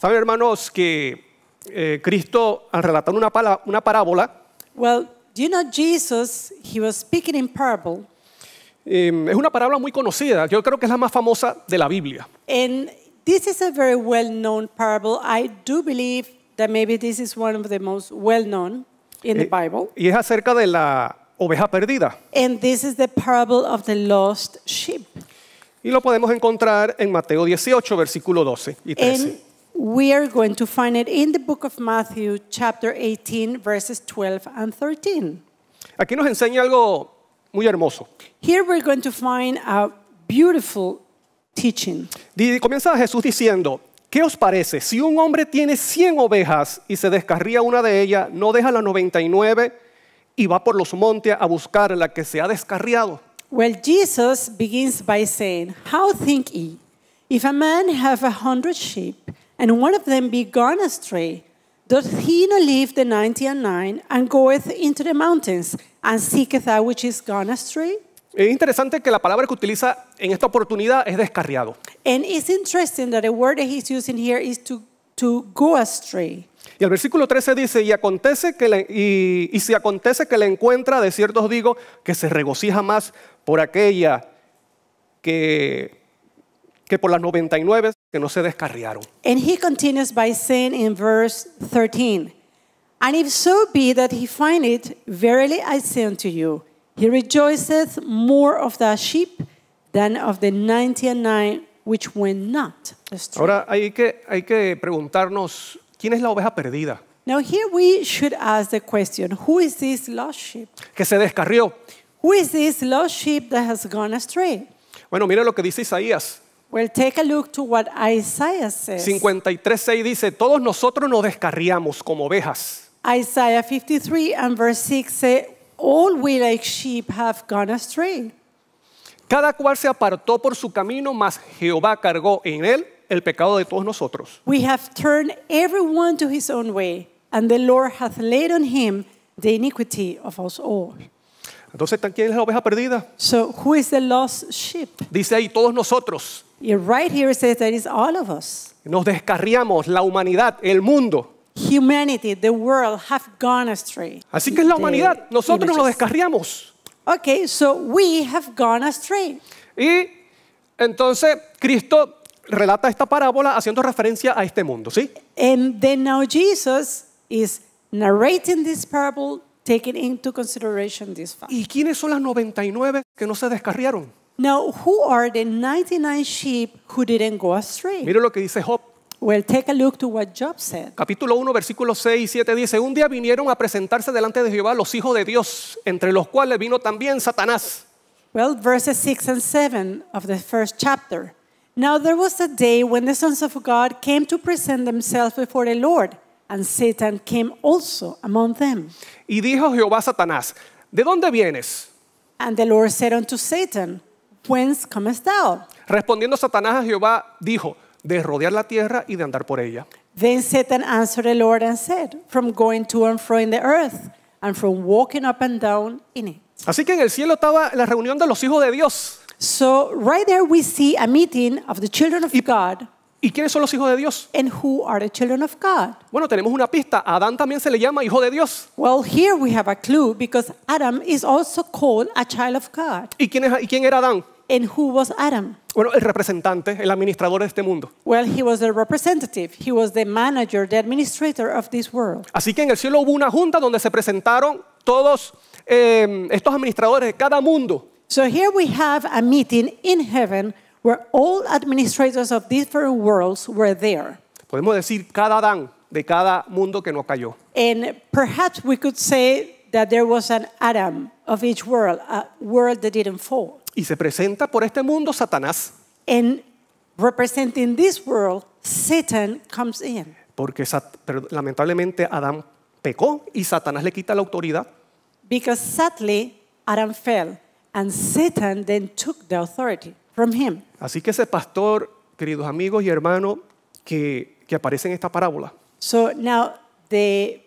Saben, hermanos, que Cristo, al relatar una parábola, Well, do you know Jesus, he was speaking in parable, es una parábola muy conocida. Yo creo que es la más famosa de la Biblia. and this is a very well-known parable. I do believe that maybe this is one of the most well-known in the Bible. Y es acerca de la oveja perdida. And this is the parable of the lost sheep. Y lo podemos encontrar en Mateo 18, versículo 12 y 13. And we are going to find it in the book of Matthew, chapter 18, verses 12 and 13. Aquí nos enseña algo muy hermoso. Here we're going to find a beautiful teaching. Comienza Jesús diciendo, ¿qué os parece? Si un hombre tiene 100 ovejas y se descarría una de ellas, ¿no deja las 99 y va por los montes a buscar la que se ha descarriado? Well, Jesus begins by saying, "How think ye, if a man have 100 sheep, and one of them be gone astray, doth he not leave the 99 and goeth into the mountains, and seeketh that which is gone astray?" Es interesante que la palabra que utiliza en esta oportunidad es descarriado. And it's interesting that the word that he's using here is to go astray. Y el versículo 13 dice, y si acontece que le encuentra, de cierto os digo, que se regocija más por aquella que por las 99 que no se descarriaron. And he continues by saying in verse 13, "And if so be that he find it, verily I say unto you, he rejoiceth more of that sheep than of the 99 which went not astray." Ahora hay que preguntarnos, ¿quién es la oveja perdida? Now here we should ask the question, who is this lost sheep? Que se descarrió. Who is this lost sheep that has gone astray? Bueno, mire lo que dice Isaías. Well, take a look to what Isaiah says. 53:6 dice, todos nosotros nos descarriamos como ovejas. Isaiah 53 and verse 6 say, "All we like sheep have gone astray. Cada cual se apartó por su camino, mas Jehová cargó en él el pecado de todos nosotros. We have turned everyone to his own way, and the Lord hath laid on him the iniquity of us all." Entonces, ¿quién es la oveja perdida? So who is the lost sheep? Dice ahí, todos nosotros. Right here it says that it's all of us. Nos descarriamos, la humanidad, el mundo. Humanity, the world have gone astray. Así que es la humanidad, nosotros nos images. descarriamos. Okay, so we have gone astray. Y entonces Cristo relata esta parábola haciendo referencia a este mundo, ¿sí? And then now Jesus is narrating this parable, taking into consideration this fact. ¿Y quiénes son las 99 que no se descarriaron? Now, who are the 99 sheep who didn't go astray? Mire lo que dice Job. Well, take a look to what Job said. Capítulo 1, versículos 6 y 7 dice, un día vinieron a presentarse delante de Jehová los hijos de Dios, entre los cuales vino también Satanás. Well, verses 6 and 7 of the first chapter. Now there was a day when the sons of God came to present themselves before the Lord, and Satan came also among them. Y dijo Jehová a Satanás, ¿de dónde vienes? And the Lord said unto Satan, "Whence comest thou?" Respondiendo Satanás a Jehová, dijo, de rodear la tierra y de andar por ella. Then Satan answered the Lord and said, "From going to and fro in the earth, and from walking up and down in it." Así que en el cielo estaba la reunión de los hijos de Dios. So right there we see a meeting of the children of God. ¿Y quiénes son los hijos de Dios? And who are the children of God? Bueno, tenemos una pista. A Adán también se le llama hijo de Dios. Well, here we have a clue because Adam is also called a child of God. ¿Y quién era Adán? And who was Adam? Bueno, el representante, el administrador de este mundo. Well, he was the representative. He was the manager, the administrator of this world. Así que en el cielo hubo una junta donde se presentaron todos estos administradores de cada mundo. So here we have a meeting in heaven where all administrators of different worlds were there. Podemos decir cada Adán de cada mundo que no cayó. And perhaps we could say that there was an Adam of each world, a world that didn't fall. Y se presenta por este mundo Satanás. And representing this world, Satan comes in. Porque pero lamentablemente Adán pecó y Satanás le quita la autoridad. Because sadly, Adam fell, and Satan then took the authority from him. Así que ese pastor, queridos amigos y hermanos, que aparece en esta parábola, So now the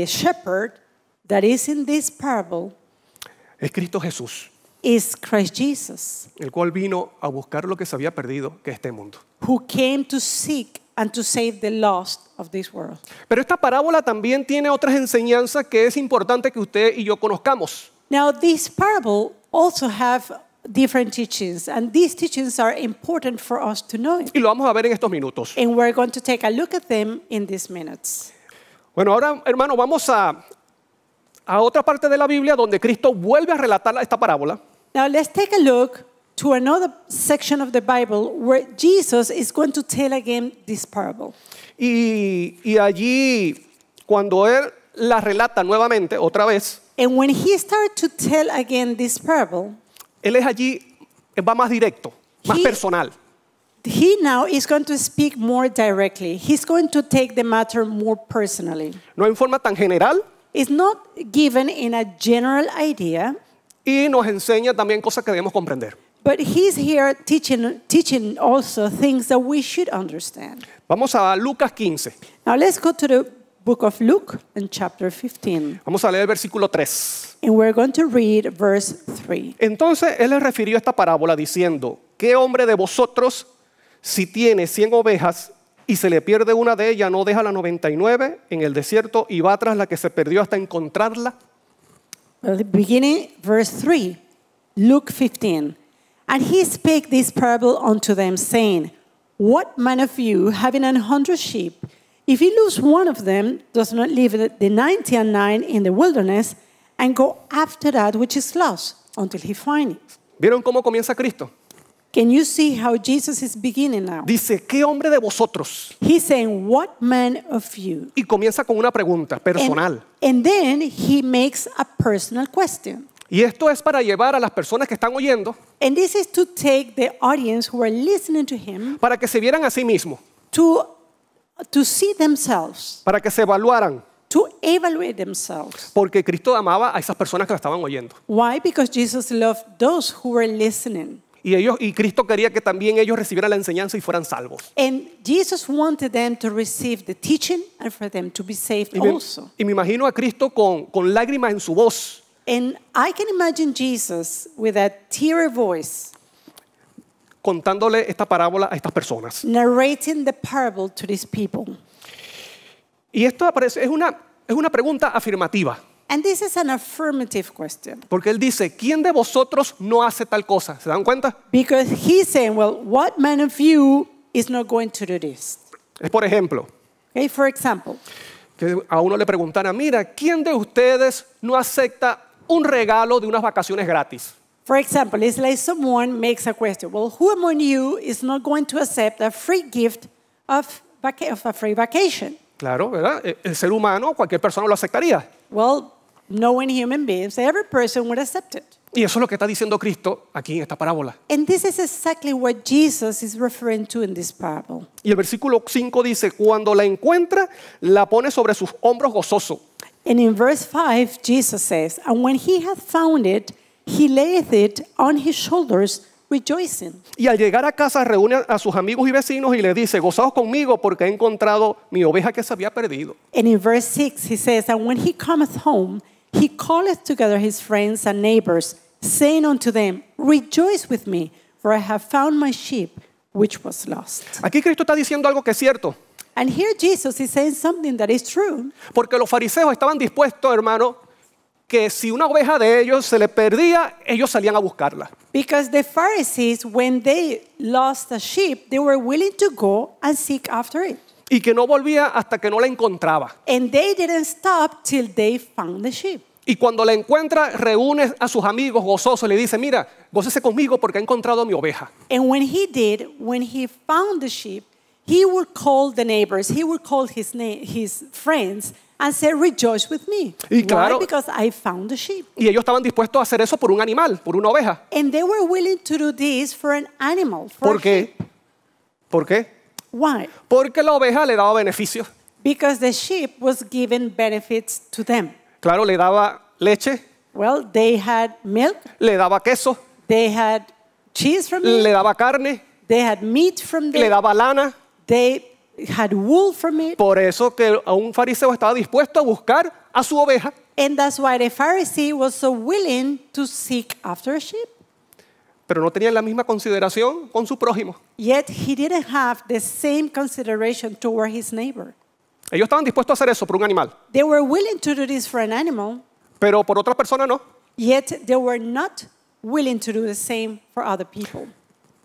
shepherd that is in this parable es Cristo Jesús, is Christ Jesus, el cual vino a buscar lo que se había perdido, que es este mundo. who came to seek and to save the lost of this world. Pero esta parábola también tiene otras enseñanzas que es importante que usted y yo conozcamos. Now, this parable also have different teachings, and these teachings are important for us to know. Y lo vamos a ver en estos minutos. And we're going to take a look at them in these minutes. Bueno, ahora, hermano, vamos a otra parte de la Biblia donde Cristo vuelve a relatar esta parábola. Now, let's take a look to another section of the Bible where Jesus is going to tell again this parable. Y allí, cuando Él la relata nuevamente, otra vez, And when he started to tell again this parable, Él es allí, va más directo, más personal. he now is going to speak more directly. He's going to take the matter more personally. No en forma tan general It's not given in a general idea, y nos enseña también cosas que debemos comprender. but he's here teaching also things that we should understand. Vamos a Lucas 15. Now let's go to the book of Luke in chapter 15. Vamos a leer el versículo 3. And we're going to read verse 3. Entonces Él le refirió esta parábola diciendo, ¿qué hombre de vosotros, si tiene 100 ovejas y se le pierde una de ellas, no deja la 99 en el desierto y va tras la que se perdió hasta encontrarla? Well, beginning verse 3, Luke 15. And he spake this parable unto them, saying, What man of you, having 100 sheep, if he lose one of them, does not leave the 99 in the wilderness and go after that which is lost until he find it? ¿Vieron cómo comienza Cristo? Can you see how Jesus is beginning now? Dice, ¿qué hombre de vosotros? He's saying, What man of you? Y comienza con una pregunta personal. And then he makes a personal question. Y esto es para llevar a las personas que están oyendo And this is to take the audience who are listening to him para que se vieran a sí mismos, to see themselves, para que se evaluaran, to evaluate themselves. porque Cristo amaba a esas personas que la estaban oyendo. Why? Because Jesus loved those who were listening. Y Cristo quería que también ellos recibieran la enseñanza y fueran salvos. And Jesus wanted them to receive the teaching and for them to be saved also. Y me imagino a Cristo con lágrimas en su voz, And I can imagine Jesus with a teary voice contándole esta parábola a estas personas. narrating the parable to these people. Y esto es una pregunta afirmativa, And this is an affirmative question. porque Él dice, ¿quién de vosotros no hace tal cosa? ¿Se dan cuenta? Because he's saying, well, what man of you is not going to do this? Es por ejemplo, Okay, for example, que a uno le preguntara, mira, ¿quién de ustedes no acepta un regalo de unas vacaciones gratis? For example, it's like someone makes a question. Well, who among you is not going to accept a free gift of a free vacation? Claro, ¿verdad? El ser humano, cualquier persona lo aceptaría. Well, knowing human beings, every person would accept it. Y eso es lo que está diciendo Cristo aquí en esta parábola. And this is exactly what Jesus is referring to in this parable. Y el versículo 5 dice, cuando la encuentra, la pone sobre sus hombros gozoso. And in verse 5, Jesus says, And when he hath found it, he layeth it on his shoulders, rejoicing. Y al llegar a casa reúne a sus amigos y vecinos y les dice, gozaos conmigo porque he encontrado mi oveja que se había perdido. And in verse 6, he says, And when he cometh home, he calleth together his friends and neighbors, saying unto them, Rejoice with me, for I have found my sheep which was lost. Aquí Cristo está diciendo algo que es cierto, And here Jesus is saying something that is true. porque los fariseos estaban dispuestos, hermano, que si una oveja de ellos se le perdía, ellos salían a buscarla. Because the Pharisees, when they lost a sheep, they were willing to go and seek after it. Y que no volvía hasta que no la encontraba. And they didn't stop till they found the sheep. Y cuando la encuentra, reúne a sus amigos gozosos y le dice, mira, gócese conmigo porque he encontrado mi oveja. And when he found the sheep, he would call the neighbors, he would call his friends and say, Rejoice with me. Y claro, Why? Because I found the sheep. Y ellos estaban dispuestos a hacer eso por un animal, por una oveja. And they were willing to do this for an animal. For ¿Por a qué? sheep. ¿Por qué? Why? Porque la oveja le daba beneficios. Because the sheep was given benefits to them. Claro, le daba leche, Well, they had milk, le daba queso, they had cheese from le it, daba carne, they had meat from le it, daba lana. they had wool from it. Por eso que a un fariseo estaba dispuesto a buscar a su oveja, And that's why the Pharisee was so willing to seek after a sheep. pero no tenían la misma consideración con su prójimo. Yet he didn't have the same consideration toward his neighbor. Ellos estaban dispuestos a hacer eso por un animal, They were willing to do this for an animal, pero por otra persona no. yet they were not willing to do the same for other people.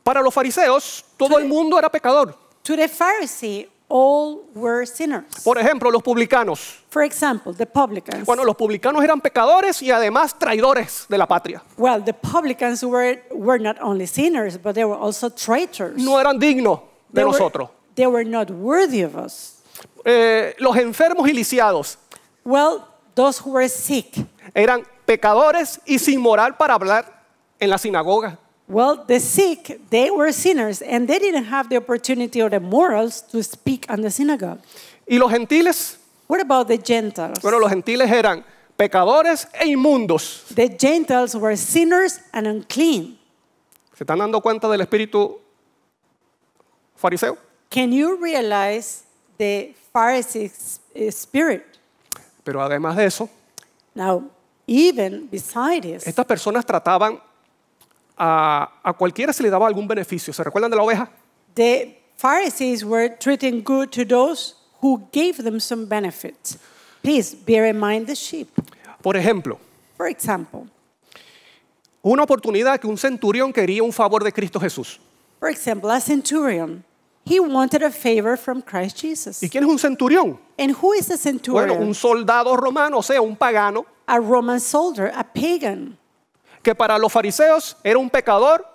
Para los fariseos, todo el mundo era pecador. To the Pharisee, all were sinners. Por ejemplo, los publicanos. For example, the publicans. Bueno, los publicanos eran pecadores y además traidores de la patria. Well, the publicans were not only sinners, but they were also traitors. No eran dignos de nosotros. They were not worthy of us. Los enfermos y lisiados Well, those who were sick. eran pecadores y sin moral para hablar en la sinagoga. Well, the sick, they were sinners, and they didn't have the opportunity or the morals to speak on the synagogue. Y los gentiles, What about the Gentiles? bueno, los gentiles eran pecadores e inmundos. The Gentiles were sinners and unclean. ¿Se están dando cuenta del espíritu fariseo? Can you realize the Pharisees' spirit? Pero además de eso, Now, even beside this, estas personas trataban a cualquiera se le daba algún beneficio. ¿Se recuerdan de la oveja? the Pharisees were treating good to those who gave them some benefit. Please bear in mind the sheep. Por ejemplo, For example, una oportunidad que un centurión quería un favor de Cristo Jesús. a centurion, he wanted a favor from Christ Jesus. ¿Y quién es un centurión? And who is the centurion? Bueno, un soldado romano, o sea, un pagano, A Roman soldier, a pagan. que para los fariseos era un pecador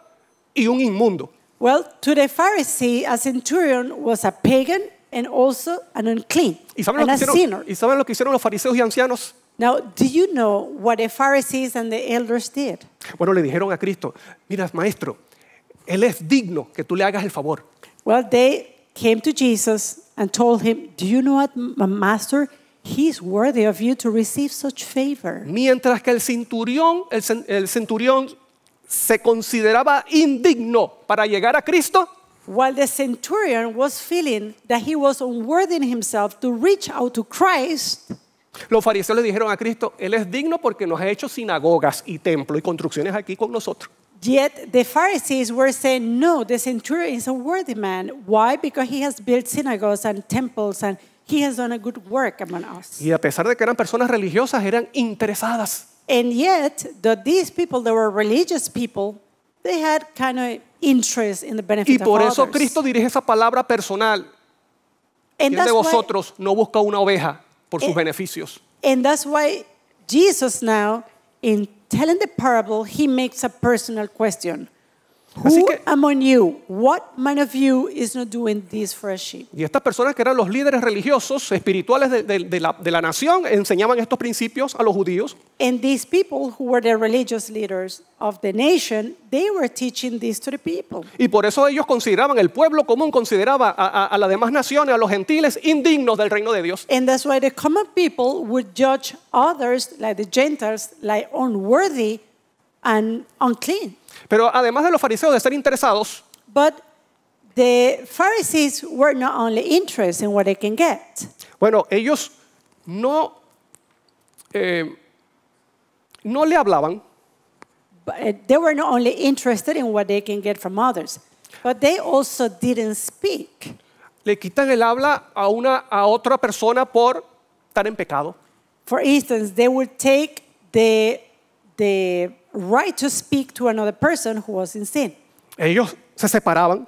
y un inmundo. Well, to the Pharisee, a centurion was a pagan and also an unclean ¿Y saben, and a sinner. ¿Y saben lo que hicieron los fariseos y ancianos? Now, do you know what the Pharisees and the elders did? Bueno, le dijeron a Cristo, mira, maestro, él es digno que tú le hagas el favor. Well, they came to Jesus and told him, do you know what, Master? He's worthy of you to receive such favor. Mientras que el centurión se consideraba indigno para llegar a Cristo, While the centurion was feeling that he was unworthy in himself to reach out to Christ, los fariseos le dijeron a Cristo, él es digno porque nos ha hecho sinagogas y templos y construcciones aquí con nosotros. yet the Pharisees were saying, no, the centurion is a worthy man. Why? Because he has built synagogues and temples and he has done a good work among us. Y a pesar de que eran personas religiosas, eran interesadas. And yet, these people, they were religious people, they had kind of interest in the Y benefit por of eso others. Cristo dirige esa palabra personal. And ¿Quién that's de why- vosotros no busca una oveja por sus beneficios? And that's why Jesus now, in telling the parable, he makes a personal question. Así Who que- among you, what man of you is not doing this for a sheep? Y estas personas que eran los líderes religiosos, espirituales de la nación, enseñaban estos principios a los judíos. And these people who were the religious leaders of the nation, they were teaching this to the people. Y por eso ellos consideraban, el pueblo común consideraba a las demás naciones, a los gentiles, indignos del reino de Dios. And that's why the common people would judge others, like the Gentiles, like unworthy and unclean. Pero además de los fariseos de ser interesados, But the Pharisees were not only interested in what they can get. bueno, ellos no le hablaban, But they were not only interested in what they can get from others, but they also didn't speak. le quitan el habla a otra persona por estar en pecado. For instance, they would take the right to speak to another person who was in sin. Ellos se separaban,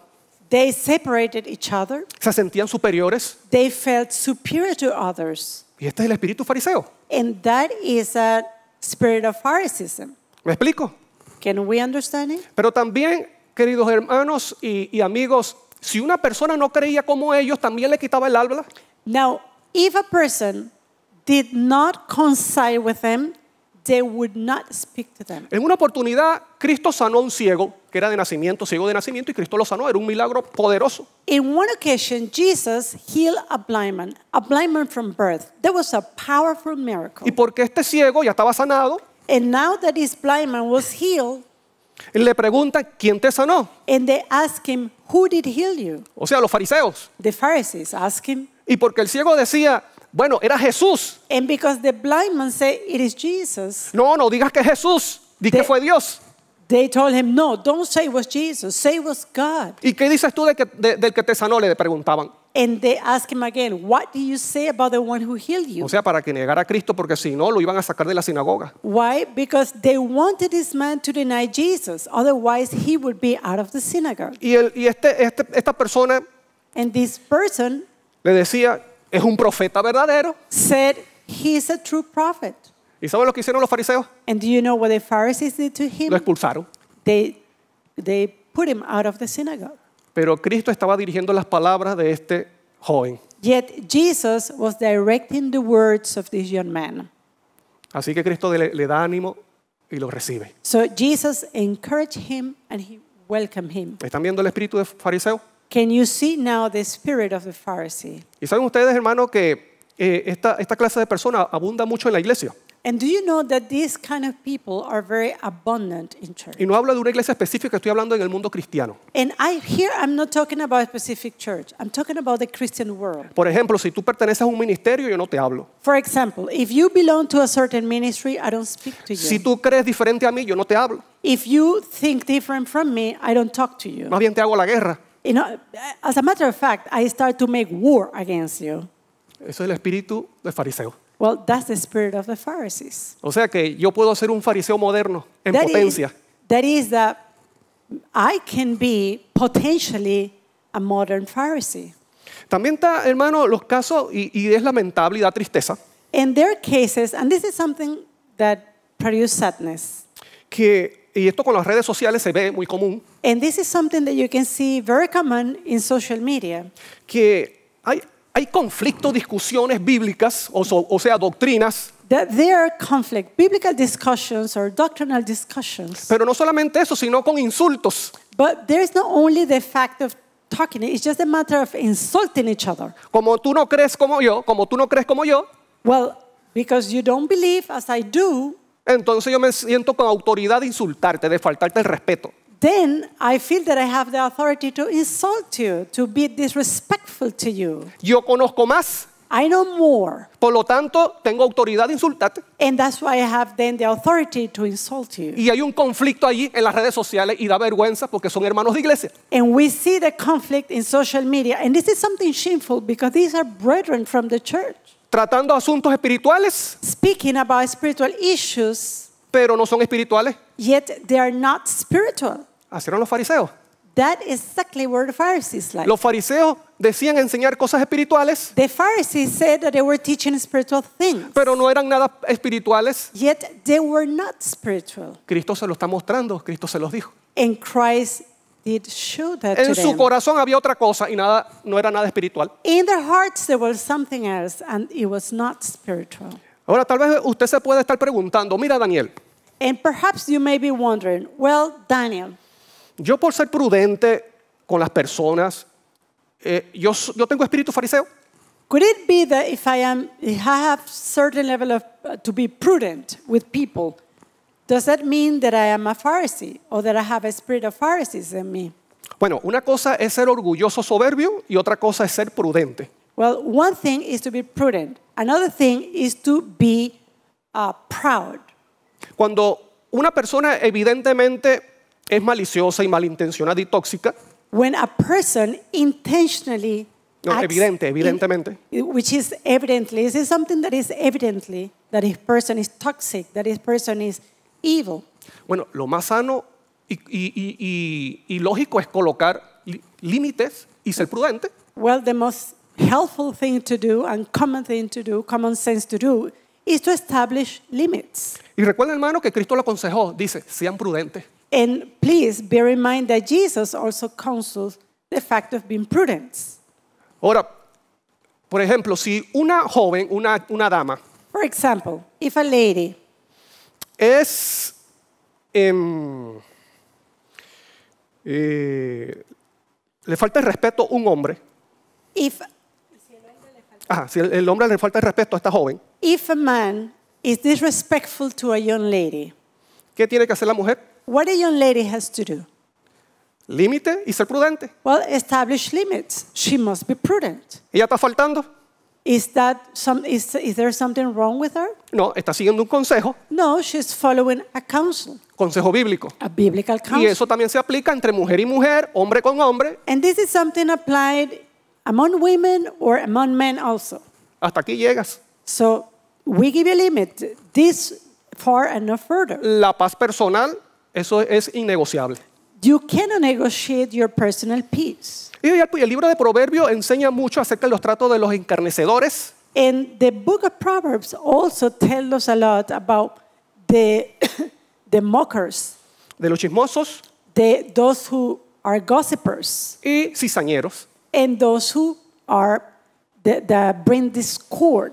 They separated each other. se sentían superiores. They felt superior to others. Y este es el espíritu fariseo. And that is a spirit of Phariseeism. ¿Me explico? Can we understand it? Pero también, queridos hermanos y amigos, si una persona no creía como ellos, también le quitaba el habla. Now, if a person did not coincide with them, they would not speak to them. En una oportunidad, Cristo sanó a un ciego, que era de nacimiento, ciego de nacimiento, y Cristo lo sanó. Era un milagro poderoso. In one occasion, Jesus healed a blind man from birth. That was a powerful miracle. Y porque este ciego ya estaba sanado, And now that this blind man was healed, le preguntan, ¿quién te sanó? and they asked him, who did heal you? O sea, los fariseos. The Pharisees asked him. Y porque el ciego decía, bueno, era Jesús. And because the blind man said, it is Jesus, No digas que es Jesús, di que fue Dios. They told him, no, don't say it was Jesus, say it was God. ¿Y qué dices tú del que te sanó? Le preguntaban. And they asked him again, what do you say about the one who healed you? O sea, para que negara a Cristo, porque si no, lo iban a sacar de la sinagoga. Why? Because they wanted this man to deny Jesus. Otherwise, he would be out of the synagogue. Y esta persona And this person le decía, es un profeta verdadero. said, he's a true prophet. ¿Y saben lo que hicieron los fariseos? And do you know what the Pharisees did to Lo him? expulsaron. They put him out of the synagogue. Pero Cristo estaba dirigiendo las palabras de este joven. Yet Jesus was directing the words of this young man. Así que Cristo le da ánimo y lo recibe. So Jesus encouraged him and he welcomed him. ¿Están viendo el espíritu de fariseo? Can you see now the spirit of the Pharisee? Y saben ustedes, hermanos, que esta clase de personas abunda mucho en la iglesia. And do you know that these kind of people are very abundant in church? Y no hablo de una iglesia específica, estoy hablando en el mundo cristiano. And I'm not talking about a specific church. I'm talking about the Christian world. Por ejemplo, si tú perteneces a un ministerio, yo no te hablo. For example, if you belong to a certain ministry, I don't speak to you. Si tú crees diferente a mí, yo no te hablo. If you think different from me, I don't talk to you. Más bien te hago la guerra. You know, as a matter of fact, I start to make war against you. Eso es el espíritu del fariseo. Well, that's the spirit of the Pharisees. O sea que yo puedo ser un fariseo moderno en potencia. That is that I can be potentially a modern Pharisee. También está, hermano, los casos, y es lamentable y da tristeza, In their cases, and this is something that produces sadness, y esto con las redes sociales se ve muy común, and this is something that you can see very common in social media, que hay conflictos, discusiones bíblicas, o sea, doctrinas, that there are conflict, biblical discussions or doctrinal discussions. pero no solamente eso, sino con insultos. But there is not only the fact of talking, it's just a matter of insulting each other. Como tú no crees como yo, Well, because you don't believe as I do, entonces yo me siento con autoridad de insultarte, de faltarte el respeto. then I feel that I have the authority to insult you, to be disrespectful to you. Yo conozco más, I know more, por lo tanto, tengo autoridad de insultarte. and that's why I have then the authority to insult you. Y hay un conflicto allí en las redes sociales y da vergüenza porque son hermanos de iglesia. And we see the conflict in social media, and this is something shameful because these are brethren from the church Tratando asuntos espirituales, speaking about spiritual issues, pero no son espirituales. yet they are not spiritual. Así eran los fariseos. That is exactly where the Pharisees like. Los fariseos decían enseñar cosas espirituales, The Pharisees said that they were teaching spiritual things, pero no eran nada espirituales. yet they were not spiritual. Cristo se lo está mostrando, Cristo se los dijo. And Christ did show that to En su them. corazón había otra cosa y no era nada espiritual. In their hearts there was something else, and it was not spiritual. Ahora tal vez usted se puede estar preguntando, mira Daniel, And perhaps you may be wondering, well, Daniel, yo por ser prudente con las personas, yo tengo espíritu fariseo. could it be that if I have certain level of to be prudent with people, does that mean that I am a Pharisee or that I have a spirit of Pharisees in me? Bueno, una cosa es ser orgulloso, soberbio, y otra cosa es ser prudente. Well, one thing is to be prudent. Another thing is to be proud. Cuando una persona evidentemente es maliciosa y malintencionada y tóxica, When a person intentionally no, acts evidentemente, which is evidently, this is something that is evidently that this person is toxic, that this person is evil. bueno, lo más sano y lógico es colocar límites y ser prudente. Well, the most helpful thing to do and common thing to do, common sense to do, is to establish limits. Y recuerden, hermano, que Cristo lo aconsejó, dice, sean prudentes. And please bear in mind that Jesus also counsels the fact of being prudent. Ahora, por ejemplo, si una joven, una dama, For example, if a lady es le falta el respeto a un hombre, if si el hombre le falta el respeto a esta joven, a man is disrespectful to a young lady, ¿qué tiene que hacer la mujer? what a young lady has to do? Límite y ser prudente. Well, establish limits. She must be prudent. ¿Ella está faltando? Is there something wrong with her? No, está siguiendo un consejo No, she's following a counsel consejo bíblico. a biblical Y counsel. eso también se aplica entre mujer y mujer, hombre con hombre. And this is something applied among women or among men also. Hasta aquí llegas. So we give you a limit, this far and no further. La paz personal, eso es innegociable. You cannot negotiate your personal peace. Y el libro de Proverbios enseña mucho acerca de los tratos de los encarnecedores, And the book of Proverbs also tells us a lot about the, the mockers, de los chismosos those who are gossipers, y cizañeros. and those who are that bring discord.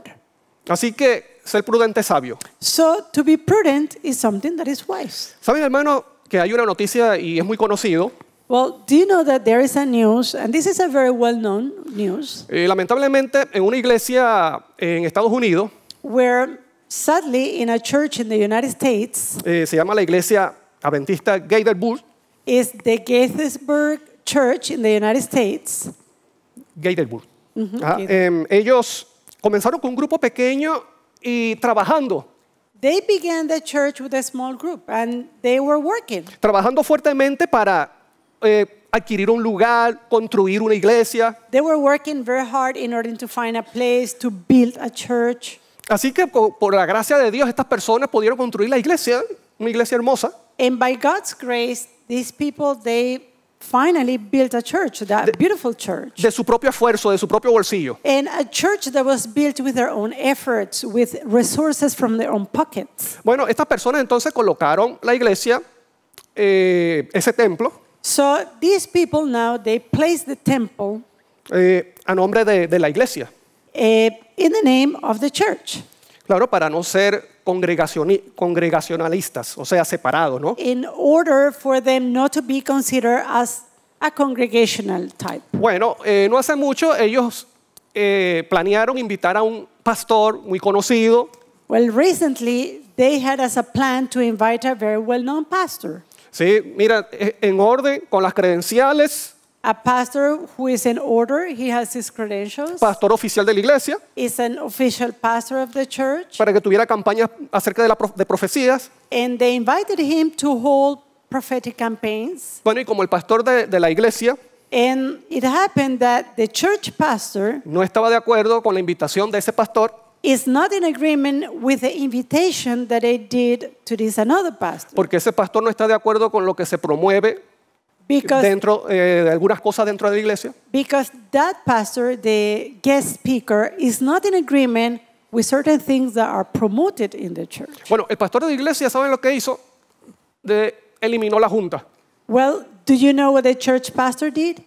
Así que ser prudente es sabio. So to be prudent is something that is wise. ¿Saben, hermano, que hay una noticia y es muy conocido? Well, do you know that there is a news, and this is a very well-known news, Lamentablemente, en una iglesia en Estados Unidos, where sadly in a church in the United States se llama la iglesia adventista Gathersburg, is the Gettysburg Church in the United States. Gathersburg. Ajá, Gathersburg. ellos comenzaron con un grupo pequeño y trabajando They began the church with a small group, and they were working. fuertemente para adquirir un lugar, construir una iglesia. They were working very hard in order to find a place to build a church. Así que por la gracia de Dios, estas personas pudieron construir la iglesia, una iglesia hermosa. And by God's grace, these people, they finally built a church, that beautiful church. De su propio esfuerzo, de su propio bolsillo. And a church that was built with their own efforts, with resources from their own pockets. Bueno, estas personas entonces colocaron la iglesia, ese templo, So these people now, they place the temple a nombre de la iglesia. in the name of the church, Claro, para no ser congregacionalistas, o sea, separados, ¿no? in order for them not to be considered as a congregational type. Bueno, no hace mucho ellos planearon invitar a un pastor muy conocido, Well, recently, they had as a plan to invite a very well-known pastor, ¿sí? Mira, en orden, con las credenciales, a pastor who is in order. He has his credentials, pastor oficial de la iglesia, is an official pastor of the church, para que tuviera campañas acerca de profecías. and they invited him to hold prophetic campaigns. Bueno, y como el pastor de la iglesia And it happened that the church pastor no estaba de acuerdo con la invitación de ese pastor, is not in agreement with the invitation that they did to this another pastor. porque ese pastor no está de acuerdo con lo que se promueve Because, dentro de algunas cosas dentro de la iglesia. because that pastor, the guest speaker, is not in agreement with certain things that are promoted in the church. Bueno, el pastor de la iglesia, ¿saben lo que hizo? Eliminó la junta. Well, do you know what the church pastor did?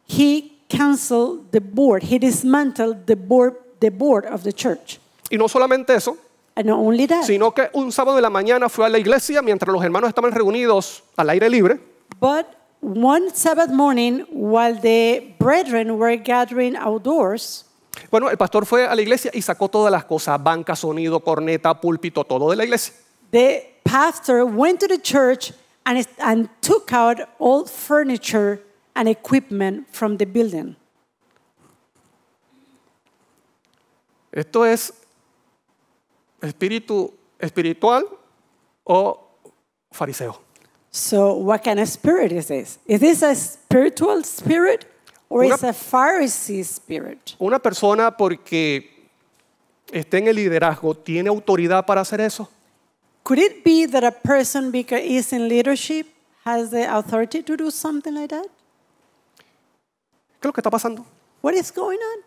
He canceled the board. He dismantled the board of the church. Y no solamente eso, And not only that, sino que un sábado de la mañana fue a la iglesia mientras los hermanos estaban reunidos al aire libre. but one Sabbath morning, while the brethren were gathering outdoors, Bueno, el pastor fue a la iglesia y sacó todas las cosas, banca, sonido, corneta, púlpito, todo de la iglesia. the pastor went to the church and took out all furniture and equipment from the building. ¿Esto es espíritu espiritual o fariseo? So, what kind of spirit is this? Is this a spiritual spirit or Una- is a Pharisee spirit? Una persona porque esté en el liderazgo tiene autoridad para hacer eso. Could it be that a person, because is in leadership, has the authority to do something like that? ¿Qué es lo que está pasando? What is going on?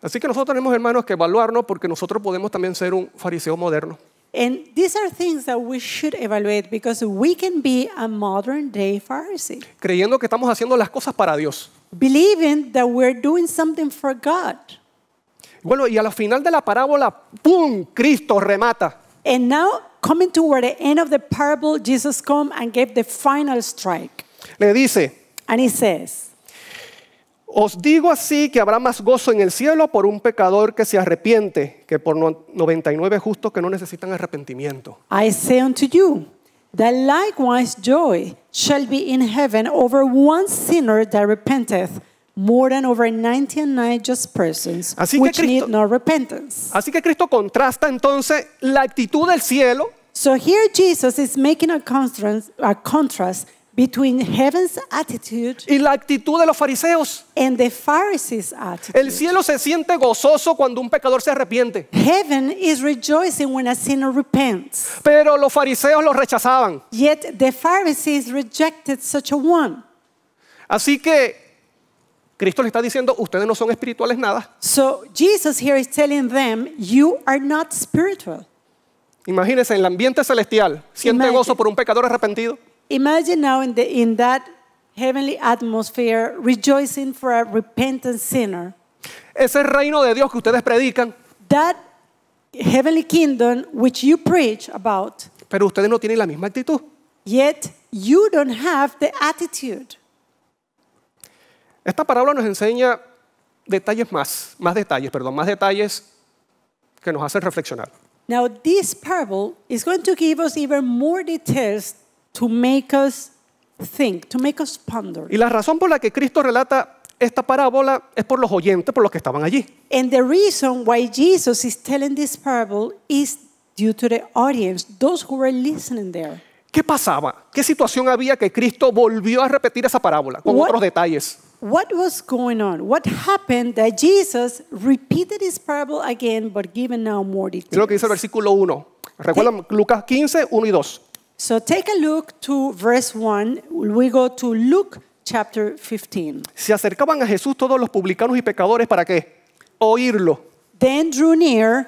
Así que nosotros tenemos, hermanos, que evaluarnos porque nosotros podemos también ser un fariseo moderno. And these are things that we should evaluate because we can be a modern day Pharisee, Creyendo que estamos haciendo las cosas para Dios. believing that we're doing something for God. Bueno, y a la final de la parábola, ¡pum! Cristo remata. And now, coming toward the end of the parable, Jesus came and gave the final strike. Le dice, And he says, os digo así que habrá más gozo en el cielo por un pecador que se arrepiente que por 99 justos que no necesitan arrepentimiento. I say unto you, that likewise joy shall be in heaven over one sinner that repenteth, more than over 99 just persons, Así que which Cristo- need no repentance. Así que Cristo contrasta entonces la actitud del cielo So here Jesus is making a contrast between heaven's attitude y la actitud de los fariseos. and the Pharisees' El attitude. cielo se siente gozoso cuando un pecador se arrepiente, Heaven is rejoicing when a sinner repents. pero los fariseos lo rechazaban. Yet the Pharisees rejected such a one. Así que Cristo le está diciendo, ustedes no son espirituales nada. So Jesus here is telling them, you are not spiritual. Imagínense en el ambiente celestial, siente Imagine. gozo por un pecador arrepentido. Imagine now in that heavenly atmosphere, rejoicing for a repentant sinner. Ese reino de Dios que ustedes predican, That heavenly kingdom which you preach about, pero ustedes no tienen la misma actitud. yet you don't have the attitude. Esta parábola nos enseña más detalles que nos hacen reflexionar. Now, this parable is going to give us even more details to make us think, to make us ponder. Y la razón por la que Cristo relata esta parábola es por los oyentes, por los que estaban allí. And the reason why Jesus is telling this parable is due to the audience, those who were listening there. ¿Qué pasaba? ¿Qué situación había que Cristo volvió a repetir esa parábola con What- otros detalles? What was going on? What happened that Jesus repeated this parable again, but given now more Es lo que dice el details? versículo 1. Recuerdan Lucas 15, 1 y 2. So take a look to verse 1. We go to Luke chapter 15. Se acercaban a Jesús todos los publicanos y pecadores, ¿para qué? Oírlo. Then drew near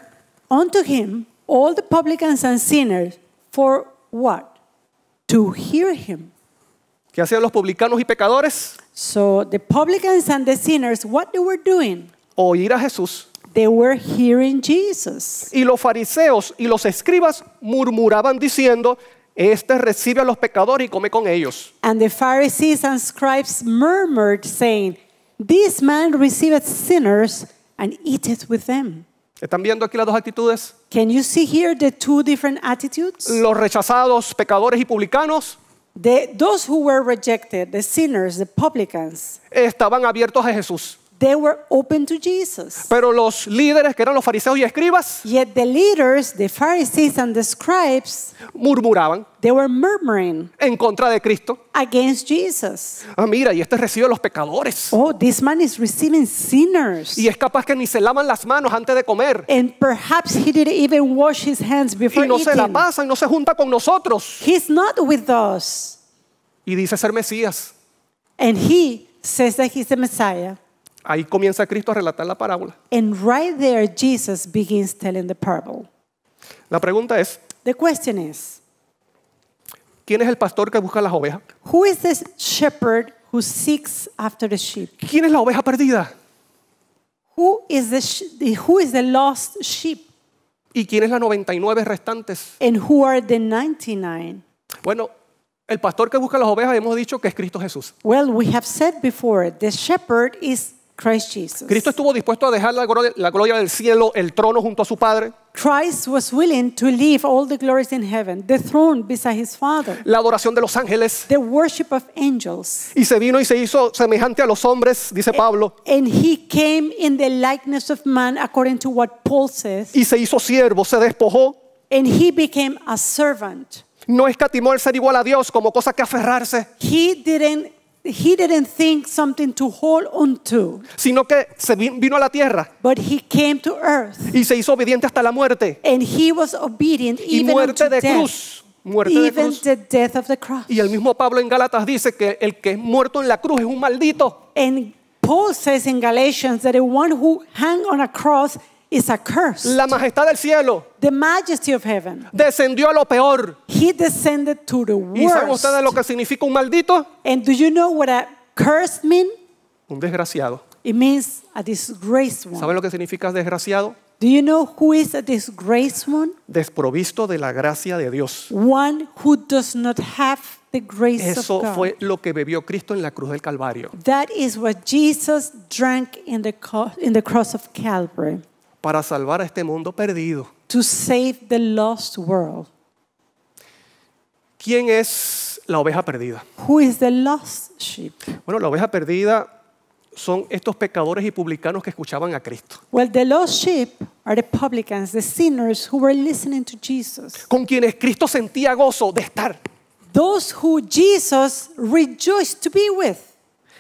unto him all the publicans and sinners, for what? To hear him. ¿Qué hacían los publicanos y pecadores? So the publicans and the sinners, what they were doing? Oír a Jesús. They were hearing Jesus. Y los fariseos y los escribas murmuraban diciendo, este recibe a los pecadores y come con ellos. And the Pharisees and scribes murmured, saying, this man receiveth sinners and eateth with them. ¿Están viendo aquí las dos actitudes? Can you see here the two different attitudes? Los rechazados, pecadores y publicanos, Those who were rejected, the sinners, the publicans, estaban abiertos a Jesús. they were open to Jesus. Pero los líderes, que eran los fariseos y escribas, Yet the leaders, the Pharisees and the scribes, murmuraban they were murmuring en contra de Cristo. against Jesus. Ah, mira, y este recibe a los pecadores. Oh, this man is receiving sinners. Y es capaz que ni se lavan las manos antes de comer. And perhaps he didn't even wash his hands before Y no se la eating. pasa y no se junta con nosotros. He's not with us. Y dice ser Mesías. And he says that he's the Messiah. Ahí comienza Cristo a relatar la parábola. And right there, Jesus begins telling the parable. La pregunta es, The question is, ¿quién es el pastor que busca las ovejas? who is this shepherd who seeks after the sheep? ¿Quién es la oveja perdida? Who is the lost sheep? ¿Y quién es las 99 restantes? And who are the 99? Bueno, el pastor que busca las ovejas hemos dicho que es Cristo Jesús. Well, we have said before, the shepherd is Christ Jesus. Cristo estuvo dispuesto a dejar la gloria del cielo, el trono junto a su Padre, Christ was willing to leave all the glories in heaven, the throne beside his Father, la adoración de los ángeles, the worship of angels. y se vino y se hizo semejante a los hombres, dice Pablo, And he came in the likeness of man, according to what Paul says, y se hizo siervo, se despojó, and he became a servant. no escatimó el ser igual a Dios como cosa que aferrarse, He didn't think something to hold on to, sino que vino a la tierra but he came to earth, y se hizo obediente hasta la muerte, and he was obedient y even muerte unto de death, cruz, muerte de even cruz. the death of the cross. Y el mismo Pablo en Gálatas dice que el que es muerto en la cruz es un maldito. And Paul says in Galatians that the one who hung on a cross is a curse. La majestad del cielo The majesty of heaven. descendió a lo peor. He descended to the ¿Y saben worst. ustedes lo que significa un maldito? And do you know what a curse means? Un desgraciado. It means a disgraced one. ¿Saben lo que significa desgraciado? Do you know who is a disgraced one? Desprovisto de la gracia de Dios. One who does not have the grace Eso of God. fue lo que bebió Cristo en la cruz del Calvario. That is what Jesus drank in the cross of Calvary Para salvar a este mundo perdido. to save the lost world. ¿Quién es la oveja perdida? Who is the lost sheep? Bueno, la oveja perdida son estos pecadores y publicanos que escuchaban a Cristo, Well, the lost sheep are the publicans, the sinners who were listening to Jesus. con quienes Cristo sentía gozo de estar. Those who Jesus rejoiced to be with.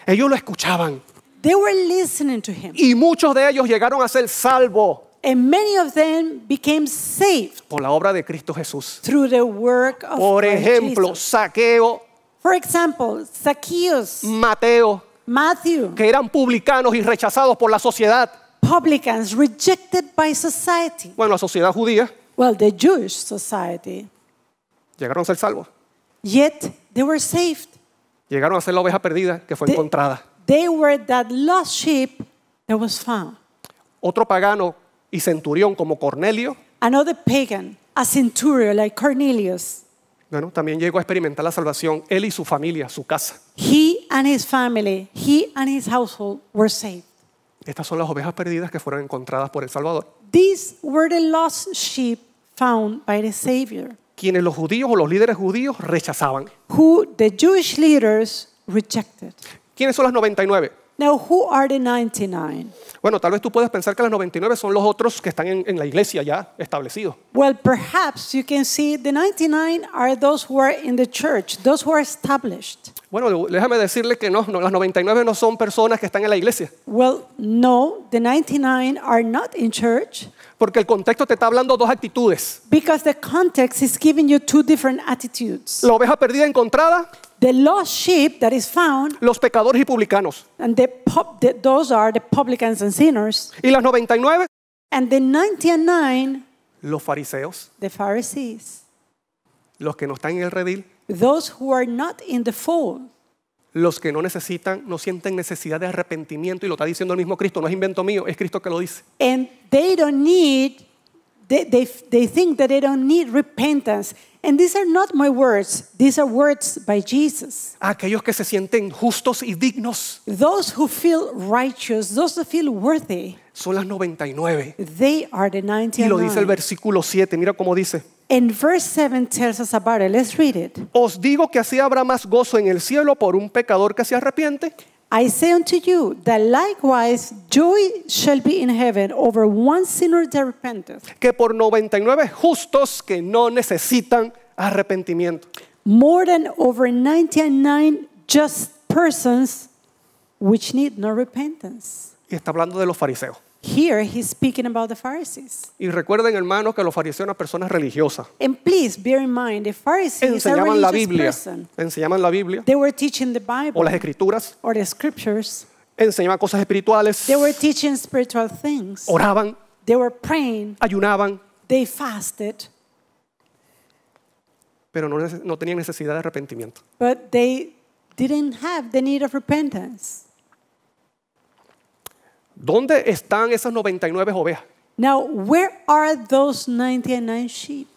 Ellos lo escuchaban They were listening to him. y muchos de ellos llegaron a ser salvos And many of them became saved por la obra de Cristo Jesús. through the work of Por Christ ejemplo, Jesus. Saqueo, For example, Zacchaeus, Mateo, Matthew, que eran publicanos y rechazados por la sociedad. publicans rejected by society. Bueno, la sociedad judía, Well, the Jewish society. llegaron a ser salvos. Yet they were saved. Llegaron a ser la oveja perdida que fue encontrada. They were that lost sheep that was found. Otro pagano y centurión como Cornelio, Another pagan, a centurion like Cornelius, bueno, también llegó a experimentar la salvación, él y su familia, su casa. he and his family, he and his household were saved. Estas son las ovejas perdidas que fueron encontradas por el Salvador. These were the lost sheep found by the Savior, Quienes los judíos o los líderes judíos rechazaban. who the Jewish leaders rejected. ¿Quiénes son las 99? Now, who are the 99? Bueno, tal vez tú puedes pensar que las 99 son los otros que están en la iglesia ya establecidos. Well, perhaps you can see the 99 are those who are in the church, those who are established. Bueno, déjame decirle que no, las 99 no son personas que están en la iglesia. Well, no, the 99 are not in church Porque el contexto te está hablando dos actitudes. because the context is giving you two different attitudes. La oveja perdida encontrada, The lost sheep that is found, los pecadores y publicanos. and those are the publicans and sinners, Y las 99, and the 99, los fariseos, the Pharisees, los que no están en el redil, those who are not in the fold, los que no sienten necesidad de arrepentimiento, y lo está diciendo el mismo Cristo, no es invento mío, es Cristo que lo dice. and they don't need, they think that they don't need repentance. And these are not my words, these are words by Jesus. Aquellos que se sienten justos y dignos Those who feel righteous, those who feel worthy, son las 99. they are the Y lo dice el 99. versículo 7, mira cómo dice. And verse 7 tells us about it. Let's read it. Os digo que así habrá más gozo en el cielo por un pecador que se arrepiente I say unto you that likewise joy shall be in heaven over one sinner that repenteth, que por 99 justos que no necesitan arrepentimiento. more than over 99 just persons which need no repentance. Y está hablando de los fariseos. Here he's speaking about the Pharisees. Y recuerden, hermanos, que los fariseos eran personas religiosas. And please bear in mind, the Pharisees are Enseñaban la religious Biblia. person. Enseñaban la Biblia They were teaching the o las Bible escrituras. or the scriptures. Enseñaban cosas espirituales. They were teaching spiritual things. Oraban, They were praying. ayunaban, They fasted. pero no tenían necesidad de arrepentimiento. But they didn't have the need of repentance. ¿Dónde están esas 99 ovejas? Now, where are those 99 sheep?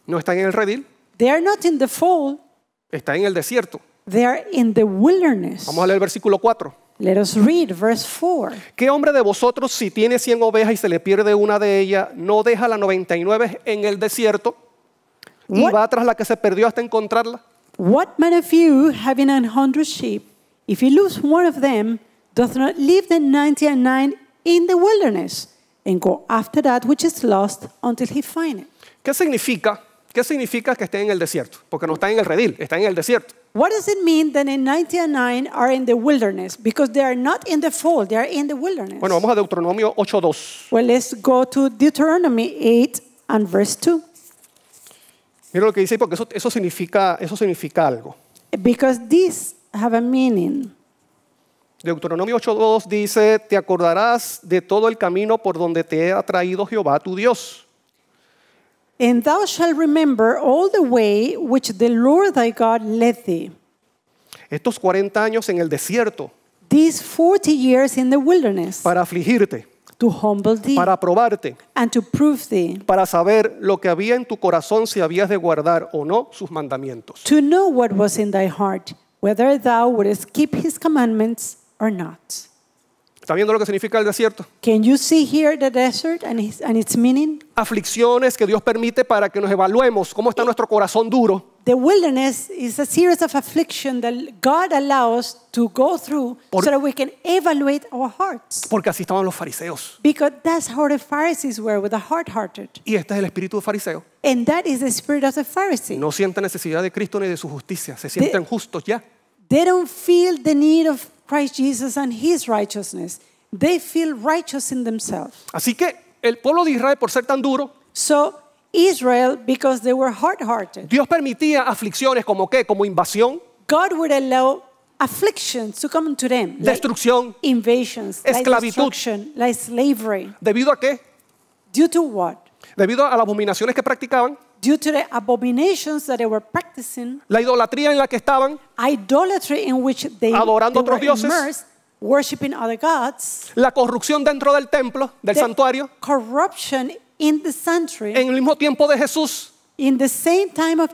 No están en el redil, They are not in the fold. están en el desierto. They are in the wilderness. Vamos a leer el versículo 4. Let us read verse 4. ¿Qué hombre de vosotros, si tiene 100 ovejas y se le pierde una de ellas, no deja la 99 en el desierto y What? va tras la que se perdió hasta encontrarla? What man of you, having 100 sheep, if he lose one of them, doth not leave the 99 in the wilderness and go after that which is lost until he find it? ¿Qué significa? ¿Qué significa que estén en el desierto? Porque no están en el redil, están en el desierto. What does it mean that the 99 are in the wilderness? Because they are not in the fold, they are in the wilderness. Bueno, vamos a Deuteronomio 8:2. Well, let's go to Deuteronomy 8 and verse 2. Mira lo que dice, porque eso significa algo. Because these have a meaning. Deuteronomio 8:2 dice, te acordarás de todo el camino por donde te ha traído Jehová tu Dios. And thou shalt remember all the way which the Lord thy God led thee. Estos 40 años en el desierto These 40 years in the wilderness para afligirte, to humble thee para probarte, and to prove thee, para saber lo que había en tu corazón, si habías de guardar o no sus mandamientos. to know what was in thy heart, whether thou wouldest keep his commandments or not. ¿Está viendo lo que significa el desierto? Can you see here the desert and its meaning? Aflicciones que Dios permite para que nos evaluemos cómo está nuestro corazón duro. the wilderness is a series of affliction that God allows to go through so that we can evaluate our hearts. Porque así estaban los fariseos. Because that's how the Pharisees were, with the hard-hearted. Y este es el espíritu de fariseo. And that is the spirit of the Pharisee. No sienten necesidad de Cristo ni de su justicia. Se sienten justos ya. They don't feel the need of Christ Jesus and His righteousness. They feel righteous in themselves. Así que el pueblo de Israel, por ser tan duro, So Israel, because they were hard-hearted, Dios permitía aflicciones como ¿qué? Como invasión, God would allow afflictions to come to them, like destrucción. invasions, like esclavitud. destruction, like slavery. ¿Debido a qué? Due to what? Debido a las abominaciones que practicaban, Due to the abominations that they were practicing, la idolatría en la que estaban, idolatry in which they Adorando were otros dioses. immersed, worshiping other gods, la corrupción dentro del templo, del the santuario, corruption in the sanctuary. en el mismo tiempo de Jesús. In the same time of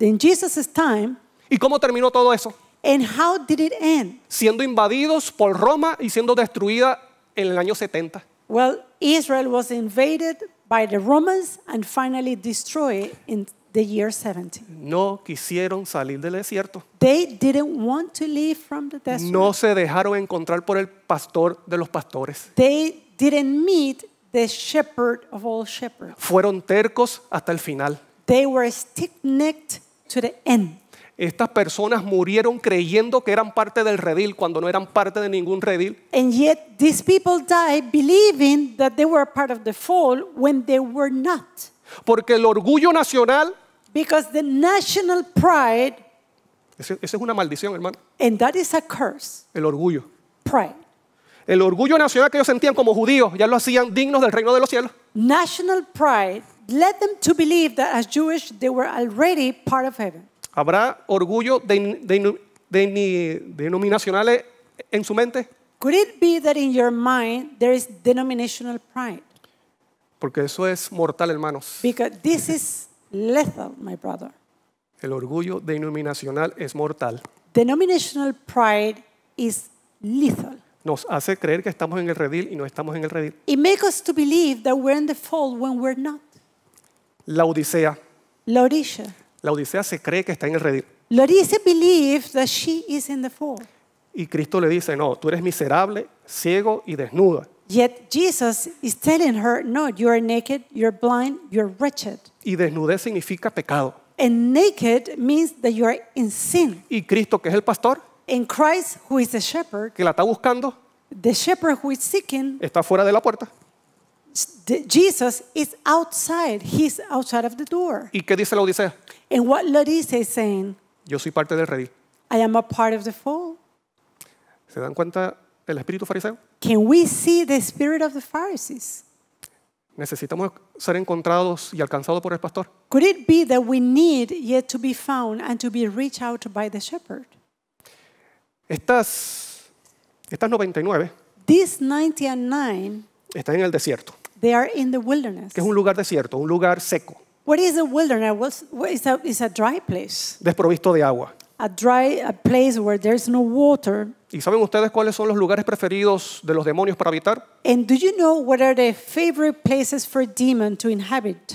in Jesus' time, ¿Y cómo terminó todo eso? and how did it end? Siendo invadidos por Roma y siendo destruida en el año 70. Well, Israel was invaded by the Romans and finally destroyed in the year 70. No quisieron salir del desierto. They didn't want to leave from the desert. No se dejaron encontrar por el pastor de los pastores. They didn't meet the shepherd of all shepherds. Fueron tercos hasta el final. They were stiff-necked to the end. Estas personas murieron creyendo que eran parte del redil cuando no eran parte de ningún redil. And yet these people died believing that they were part of the fall when they were not. Porque el orgullo nacional, Because the national pride, esa es una maldición, hermano, and that is a curse, el orgullo. pride. El orgullo nacional que ellos sentían como judíos ya lo hacían dignos del reino de los cielos. National pride led them to believe that as Jewish they were already part of heaven. ¿Habrá orgullo denominacional en su mente? Could it be that in your mind there is denominational pride? Porque eso es mortal, hermanos. Because this is lethal, my brother. El orgullo denominacional es mortal. Denominational pride is lethal. Nos hace creer que estamos en el redil y no estamos en el redil. It makes us to believe that we're in the fold when we're not. La Odisea. Laodicea. La Odisea se cree que está en el redil. Laodicea believes that she is in the fold. Y Cristo le dice, no, tú eres miserable, ciego y desnuda. Yet Jesus is telling her, no, you are naked, you're blind, you're wretched. Y desnudez significa pecado. And naked means that you are in sin. Y Cristo, que es el pastor, And Christ, who is the shepherd, que la está buscando, the shepherd who is seeking, está fuera de la puerta. Jesus is outside. He's outside of the door. ¿Y qué dice la Odisea? And what Laodicea is saying, Yo soy parte del redil. I am a part of the fold. ¿Se dan cuenta el espíritu fariseo? Can we see the spirit of the Pharisees? Necesitamos ser encontrados y alcanzados por el pastor. Could it be that we need yet to be found and to be reached out by the shepherd? Estas 99 These 99, están en el desierto, they are in the wilderness. que es un lugar desierto, un lugar seco, What is a wilderness? It's a dry place. desprovisto de agua. A place where there's no water. ¿Y saben ustedes cuáles son los lugares preferidos de los demonios para habitar? And do you know what are the favorite places for demon to inhabit?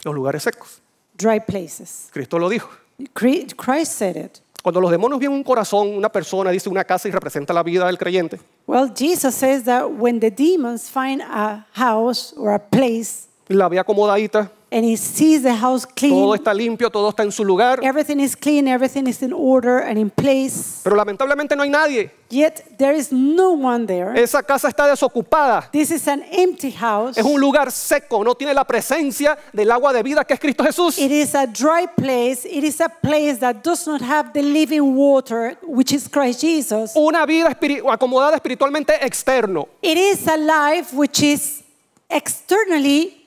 Los lugares secos. Dry places. Cristo lo dijo. Christ said it. Cuando los demonios ven un corazón, una persona, dice una casa y representa la vida del creyente, Well, Jesus says that when the demons find a house or a place la ve acomodadita, and he sees the house todo clean, está limpio, todo está en su lugar, everything is clean, everything is in order and in place, pero lamentablemente no hay nadie. yet there is no one there. Esa casa está desocupada. This is an empty house. Es un lugar seco, no tiene la presencia del agua de vida que es Cristo Jesús. It is a dry place. It is a place that does not have the living water, which is Christ Jesus. Una vida acomodada espiritualmente externo. It is a life which is externally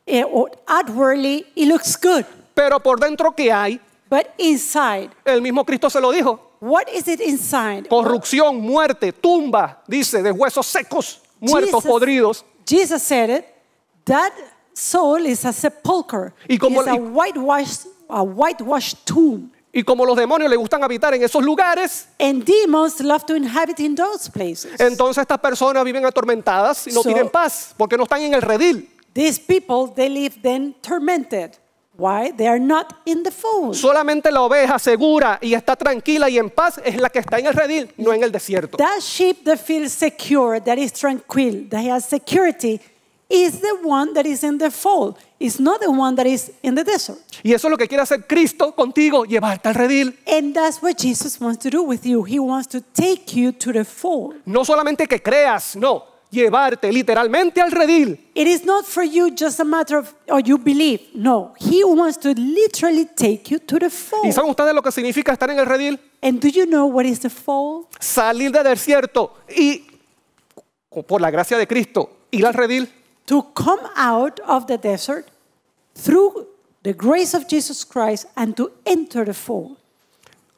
or outwardly, it looks good. Pero por dentro, ¿qué hay? But inside, El mismo Cristo se lo dijo. what is it inside? Corrupción, muerte, tumba, dice, de huesos secos, muertos, Jesus- podridos. Jesus said it. That soul is a sepulcher. Y como- It is a whitewashed tomb. Y como los demonios les gustan habitar en esos lugares, And demons love to inhabit in those places. entonces estas personas viven atormentadas y no So- tienen paz porque no están en el redil. These people, they live then tormented. Why? They are not in the fold. Solamente la oveja segura y está tranquila y en paz es la que está en el redil, no en el desierto. That sheep that feels secure, that is tranquil, that has security, is the one that is in the fold. It's not the one that is in the desert. Y eso es lo que quiere hacer Cristo contigo, llevarte al redil. And that's what Jesus wants to do with you. He wants to take you to the fold. No solamente que creas, no, llevarte literalmente al redil. It is not for you just a matter of, oh, you believe. No, He wants to literally take you to the ¿Y fold. saben ustedes lo que significa estar en el redil? And do you know what is the fold? Salir del desierto y, por la gracia de Cristo, ir al redil. To come out of the desert through the grace of Jesus Christ and to enter the fold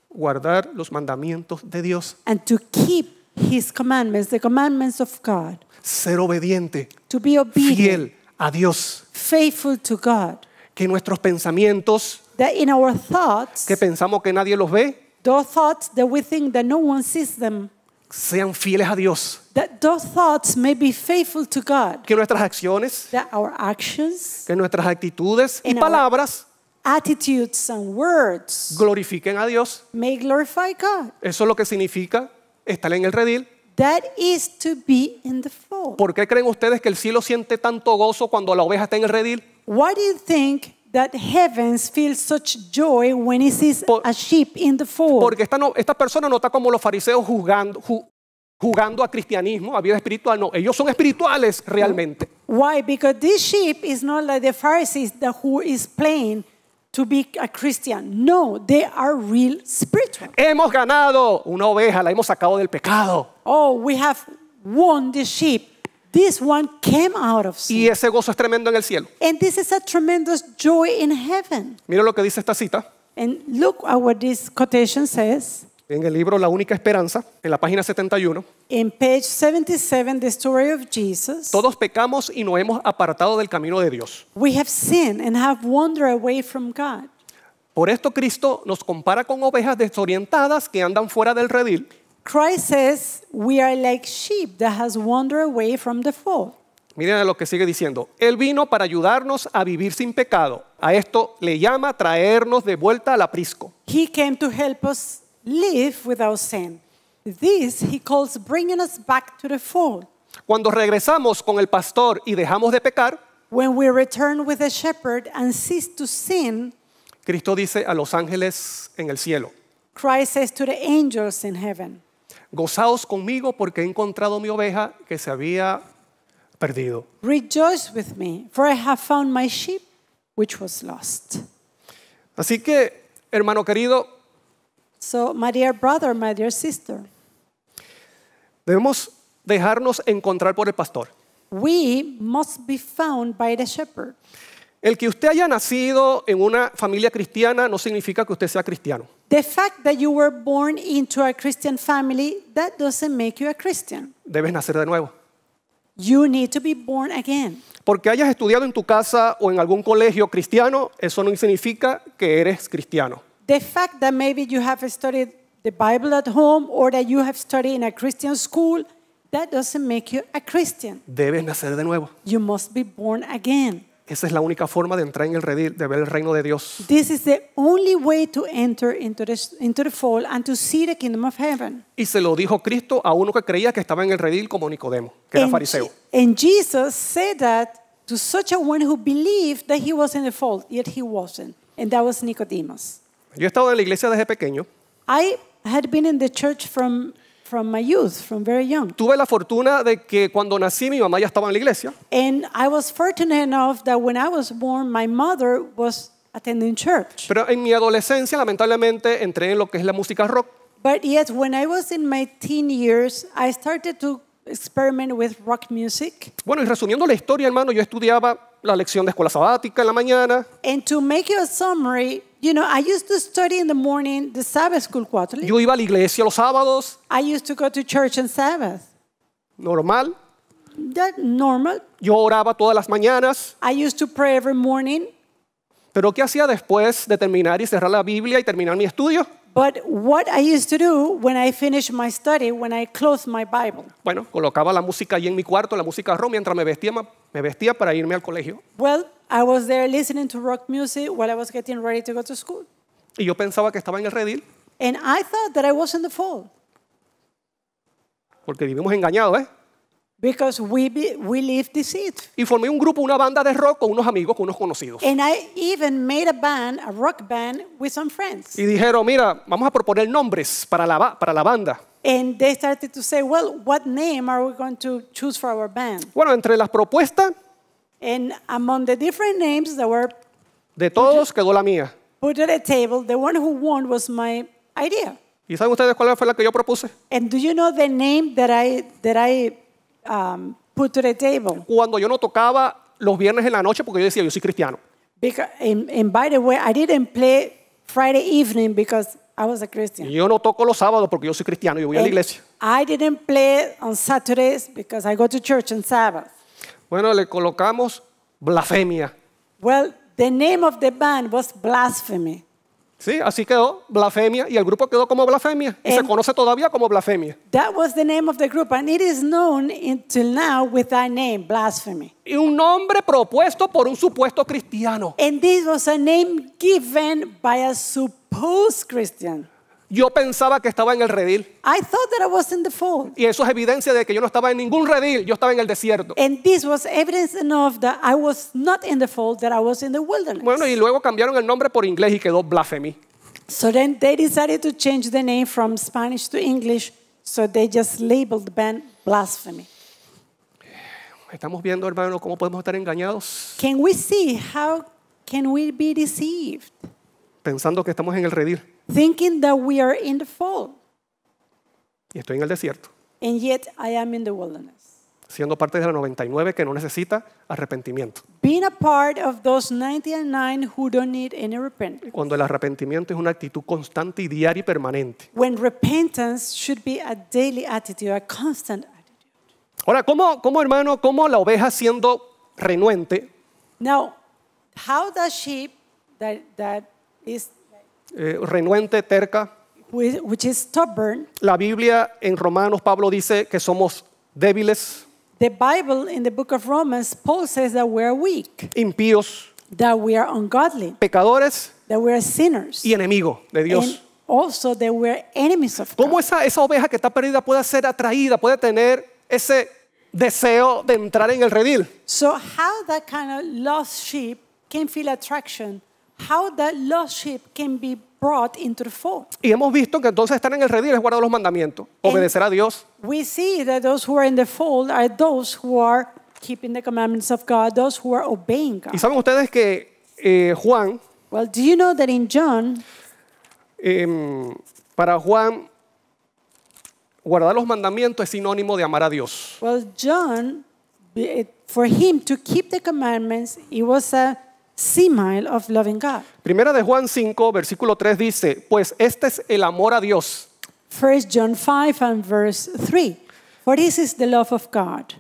Guardar los mandamientos de Dios. and to keep His commandments, the commandments of God, Ser obediente, to be obedient, fiel a Dios. faithful to God, Que nuestros pensamientos, that in our thoughts, que pensamos que nadie los ve, those thoughts that we think that no one sees them, sean fieles a Dios. that those thoughts may be faithful to God, Que nuestras acciones, that our actions, que nuestras actitudes y En our- palabras attitudes, and words glorifiquen a Dios. may glorify God. Eso es lo que significa estar en el redil. That is to be in the fold. ¿Por qué creen ustedes que el cielo siente tanto gozo cuando la oveja está en el redil? Why do you think that heavens feel such joy when it sees Por- a sheep in the fold? Porque esta persona no está como los fariseos jugando a cristianismo, a vida espiritual. No, ellos son espirituales realmente. Why? Because this sheep is not like the Pharisees that who is playing to be a Christian. No, they are real spiritual. Hemos ganado una oveja, la hemos sacado del pecado. Oh, we have won the sheep. This one came out of sin. Y ese gozo es tremendo en el cielo. And this is a tremendous joy in heaven. Miren lo que dice esta cita And look at what this quotation says. en el libro La Única Esperanza, en la página 71. In page 77, the story of Jesus. Todos pecamos y nos hemos apartado del camino de Dios. We have sinned and have wandered away from God. Por esto Cristo nos compara con ovejas desorientadas que andan fuera del redil. Christ says we are like sheep that has wandered away from the fold. Miren lo que sigue diciendo. Él vino para ayudarnos a vivir sin pecado. A esto le llama traernos de vuelta al aprisco. He came to help us live without sin. This he calls bringing us back to the fold. Cuando regresamos con el pastor y dejamos de pecar, When we return with the shepherd and cease to sin, Cristo dice a los ángeles en el cielo, Christ says to the angels in heaven, gozaos conmigo porque he encontrado mi oveja que se había perdido. rejoice with me, for I have found my sheep which was lost. Así que, hermano querido, So, my dear brother, my dear sister, debemos dejarnos encontrar por el pastor. we must be found by the shepherd. El que usted haya nacido en una familia cristiana no significa que usted sea cristiano. The fact that you were born into a Christian family, that doesn't make you a Christian. Debes nacer de nuevo. You need to be born again. Porque hayas estudiado en tu casa o en algún colegio cristiano, eso no significa que eres cristiano. The fact that maybe you have studied the Bible at home or that you have studied in a Christian school, that doesn't make you a Christian. Debes nacer de nuevo. You must be born again. Esa es la única forma de entrar en el redil, de ver el reino de Dios. This is the only way to enter into the fold and to see the kingdom of heaven. Y se lo dijo Cristo a uno que creía que estaba en el redil como Nicodemo, que era fariseo. And Jesus said that to such a one who believed that he was in the fold, yet he wasn't. And that was Nicodemus. Yo he estado en la iglesia desde pequeño. I had been in the church from my youth, from very young. Tuve la fortuna de que cuando nací mi mamá ya estaba en la iglesia. And I was fortunate enough that when I was born, my mother was attending church. Pero en mi adolescencia, lamentablemente, entré en lo que es la música rock. But yet, when I was in my teen years, I started to experiment with rock music. Bueno, y resumiendo la historia, hermano, yo estudiaba la lección de escuela sabática en la mañana. And to make you a summary, you know, I used to study in the morning the Sabbath school quarterly. Yo iba a la iglesia los sábados, I used to go to church on Sabbath. normal. That normal. Yo oraba todas las mañanas. I used to pray every morning. Pero ¿qué hacía después de terminar y cerrar la Biblia y terminar mi estudio? But what I used to do when I finished my study, when I closed my Bible, Bueno, colocaba la música allí en mi cuarto, la música rock, mientras me vestía para irme al colegio. well, I was there listening to rock music while I was getting ready to go to school. Y yo pensaba que estaba en el redil, And I thought that I was in the fold porque vivimos engañados, ¿eh? because we live deceived. Y formé un grupo, una banda de rock con unos amigos, con unos conocidos. And I even made a band, a rock band, with some friends. Y dijeron, mira, vamos a proponer nombres para la banda. And they started to say, well, what name are we going to choose for our band? Bueno, entre las propuestas And among the different names that were de todos quedó la mía. put at the table, the one who won was my idea. ¿Y saben ustedes cuál fue la que yo propuse? And do you know the name that I put to the table? Cuando yo no tocaba los viernes en la noche porque yo decía, yo soy cristiano. Because, and by the way, I didn't play Friday evening because I was a Christian. Y yo no toco los sábados porque yo soy cristiano, yo voy a la And iglesia. I didn't play on Saturdays because I go to church on Sabbath. Bueno, le colocamos blasfemia. Well, the name of the band was Blasphemy. Sí, así quedó, blasfemia, y el grupo quedó como blasfemia. Y se And- conoce todavía como blasfemia. That was the name of the group, and it is known until now with that name, Blasphemy. Y un nombre propuesto por un supuesto cristiano. And this was a name given by a supposed Christian. Yo pensaba que estaba en el redil. I thought that I was in the fold. Y eso es evidencia de que yo no estaba en ningún redil, yo estaba en el desierto. And this was evidence enough that I was not in the fold, that I was in the wilderness. Bueno, y luego cambiaron el nombre por inglés y quedó Blasphemy. So then they decided to change the name from Spanish to English, so they just labeled the band Blasphemy. Estamos viendo, hermano, cómo podemos estar engañados Can we see how can we be deceived? pensando que estamos en el redil Thinking that we are in the fold, y estoy en el desierto, and yet I am in the wilderness. siendo parte de la 99 que no necesita arrepentimiento. Being a part of those 99 who don't need any repentance. Cuando el arrepentimiento es una actitud constante y diaria y permanente. When repentance should be a daily attitude, a constant attitude. Ahora, ¿cómo hermano, cómo la oveja siendo renuente, Now, how the sheep that is renuente, terca? which is stubborn, La Biblia en Romanos, Pablo dice que somos débiles, the Bible in the book of Romans, Paul says that we are weak, impíos, that we are ungodly, pecadores that we are sinners, y enemigos de Dios. and also that we are enemies of ¿Cómo God. esa oveja que está perdida puede ser atraída, puede tener ese deseo de entrar en el redil? So how that kind of lost sheep can feel attraction, how that lost sheep can be brought into the fold. Y hemos visto que entonces estar en el redil es guardar los mandamientos, obedecer a Dios. We see that those who are in the fold are those who are keeping the commandments of God, those who are obeying God. Y saben ustedes que Juan, Well, do you know that in John, para Juan, guardar los mandamientos es sinónimo de amar a Dios. well, John, for him to keep the commandments, it was a simile of loving God. Primera de Juan 5, versículo 3 dice, pues este es el amor a Dios. 1 John 5 and verse 3. For this is the love of God.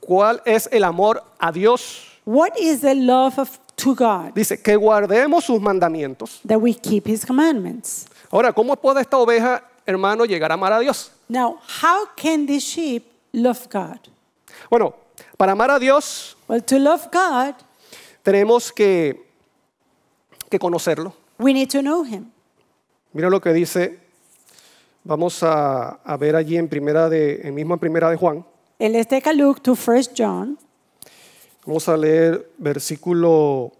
¿Cuál es el amor a Dios? What is the love to God? Dice, que guardemos sus mandamientos. That we keep his commandments. Ahora, ¿cómo puede esta oveja, hermano, llegar a amar a Dios? Now, how can this sheep love God? Bueno, para amar a Dios Well, to love God, tenemos que conocerlo. we need to know him. Mira lo que dice, vamos a ver allí en primera de Juan. And let's take a look to 1 John. Vamos a leer versículo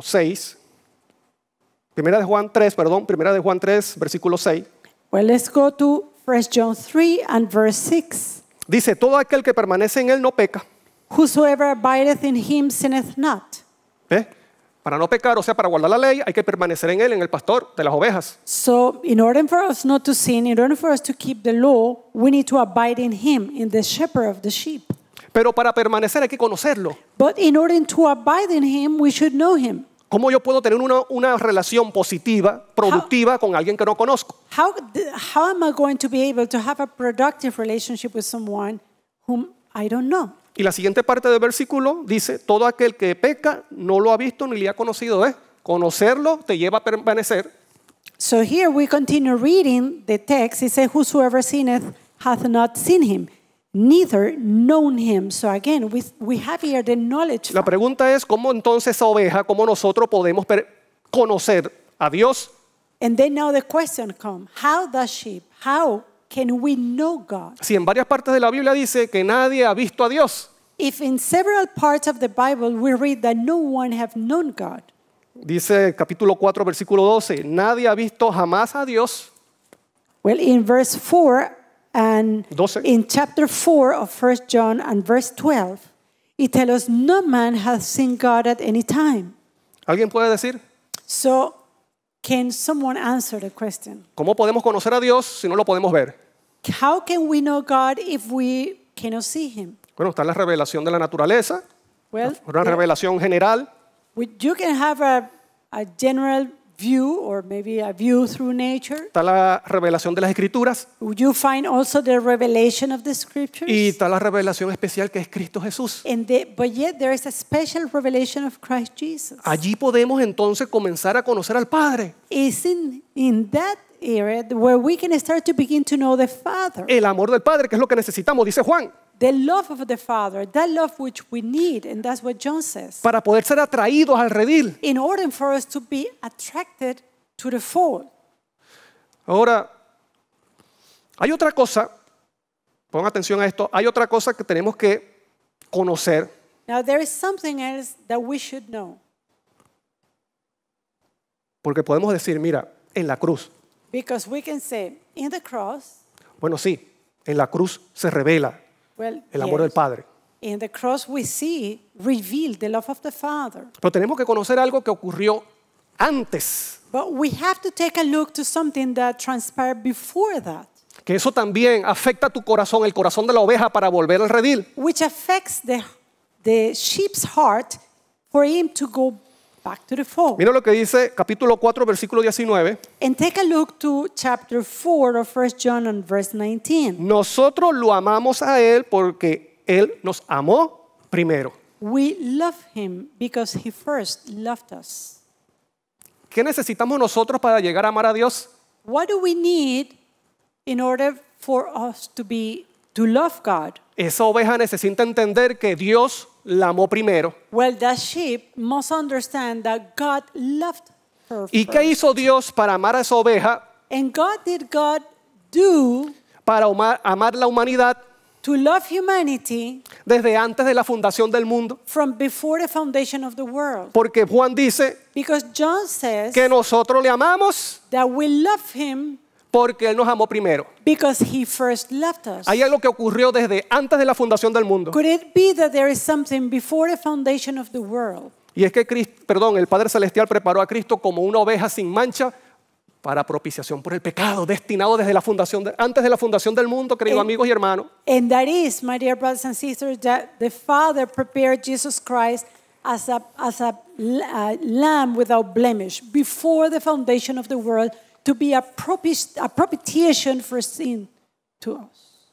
6. Primera de Juan 3, versículo 6. Well, let's go to 1 John 3 and verse 6. Dice, todo aquel que permanece en él no peca. Whosoever abideth in him sinneth not. ¿Ve? Para no pecar, o sea, para guardar la ley, hay que permanecer en él, en el pastor de las ovejas. So, in order for us not to sin, in order for us to keep the law, we need to abide in him, in the shepherd of the sheep. Pero para permanecer hay que conocerlo. But in order to abide in him, we should know him. ¿Cómo yo puedo tener una relación positiva, productiva con alguien que no conozco? How am I going to be able to have a productive relationship with someone whom I don't know? Y la siguiente parte del versículo dice, todo aquel que peca no lo ha visto ni le ha conocido. Conocerlo te lleva a permanecer. So here we continue reading the text. It says, whosoever sinneth hath not seen him. neither known him. So again, we have here the knowledge. La pregunta es, ¿cómo entonces esa oveja, cómo nosotros podemos conocer a Dios? And then now the question comes, how does sheep, how can we know God? Si en varias partes de la Biblia dice que nadie ha visto a Dios. If in several parts of the Bible we read that no one have known God. Dice capítulo 4, versículo 12, nadie ha visto jamás a Dios. Well, in verse 4 and 12. in chapter 4 of 1 John and verse 12, it tells us no man has seen God at any time. ¿Alguien puede decir? So, can someone answer the question? ¿Cómo podemos conocer a Dios si no lo podemos ver? How can we know God if we cannot see him? Bueno, está la revelación de la naturaleza, Well, una revelación general. you can have a general view or maybe a view through nature. Está la revelación de las Escrituras You find also the revelation of the y scriptures. está la revelación especial que es Cristo Jesús. But yet there is a special revelation of Christ Jesus. Allí podemos entonces comenzar a conocer al Padre. It's in that area where we can start to begin to know the Father. El amor del Padre, que es lo que necesitamos, dice Juan, The love of the Father, that love which we need, and that's what John says. para poder ser atraídos al redil. In order for us to be attracted to the fold. Ahora, hay otra cosa, pongan atención a esto, hay otra cosa que tenemos que conocer. Now there is something else that we should know. Porque podemos decir, mira, en la cruz, Because we can say, in the cross, bueno, sí, en la cruz se revela well, el amor del yes, Padre. in the cross we see revealed the love of the Father. Pero tenemos que conocer algo que ocurrió antes, But we have to take a look to something that transpired before that, que eso también afecta a tu corazón, el corazón de la oveja para volver al redil. which affects the sheep's heart for him to go back to the fold. Mira lo que dice capítulo 4, versículo 19. And take a look to chapter 4 of 1 John and verse 19. Nosotros lo amamos a Él porque Él nos amó primero. We love him because he first loved us. ¿Qué necesitamos nosotros para llegar a amar a Dios? What do we need in order for us to love God? Esa oveja necesita entender que Dios la amó primero. Well, that sheep must understand that God loved her ¿Y qué first. hizo Dios para amar a esa oveja, And did God do para amar la humanidad to love humanity desde antes de la fundación del mundo? from before the foundation of the world? Porque Juan dice Because John says que nosotros le amamos that we love him porque Él nos amó primero. because he first loved us. Hay algo que ocurrió desde antes de la fundación del mundo. Could it be that there is something before the foundation of the world? Y es que el Padre Celestial preparó a Cristo como una oveja sin mancha para propiciación por el pecado, destinado desde antes de la fundación del mundo, queridos amigos y hermanos. And that is, my dear brothers and sisters, that the Father prepared Jesus Christ as a lamb without blemish before the foundation of the world to be a propitiation for sin to us.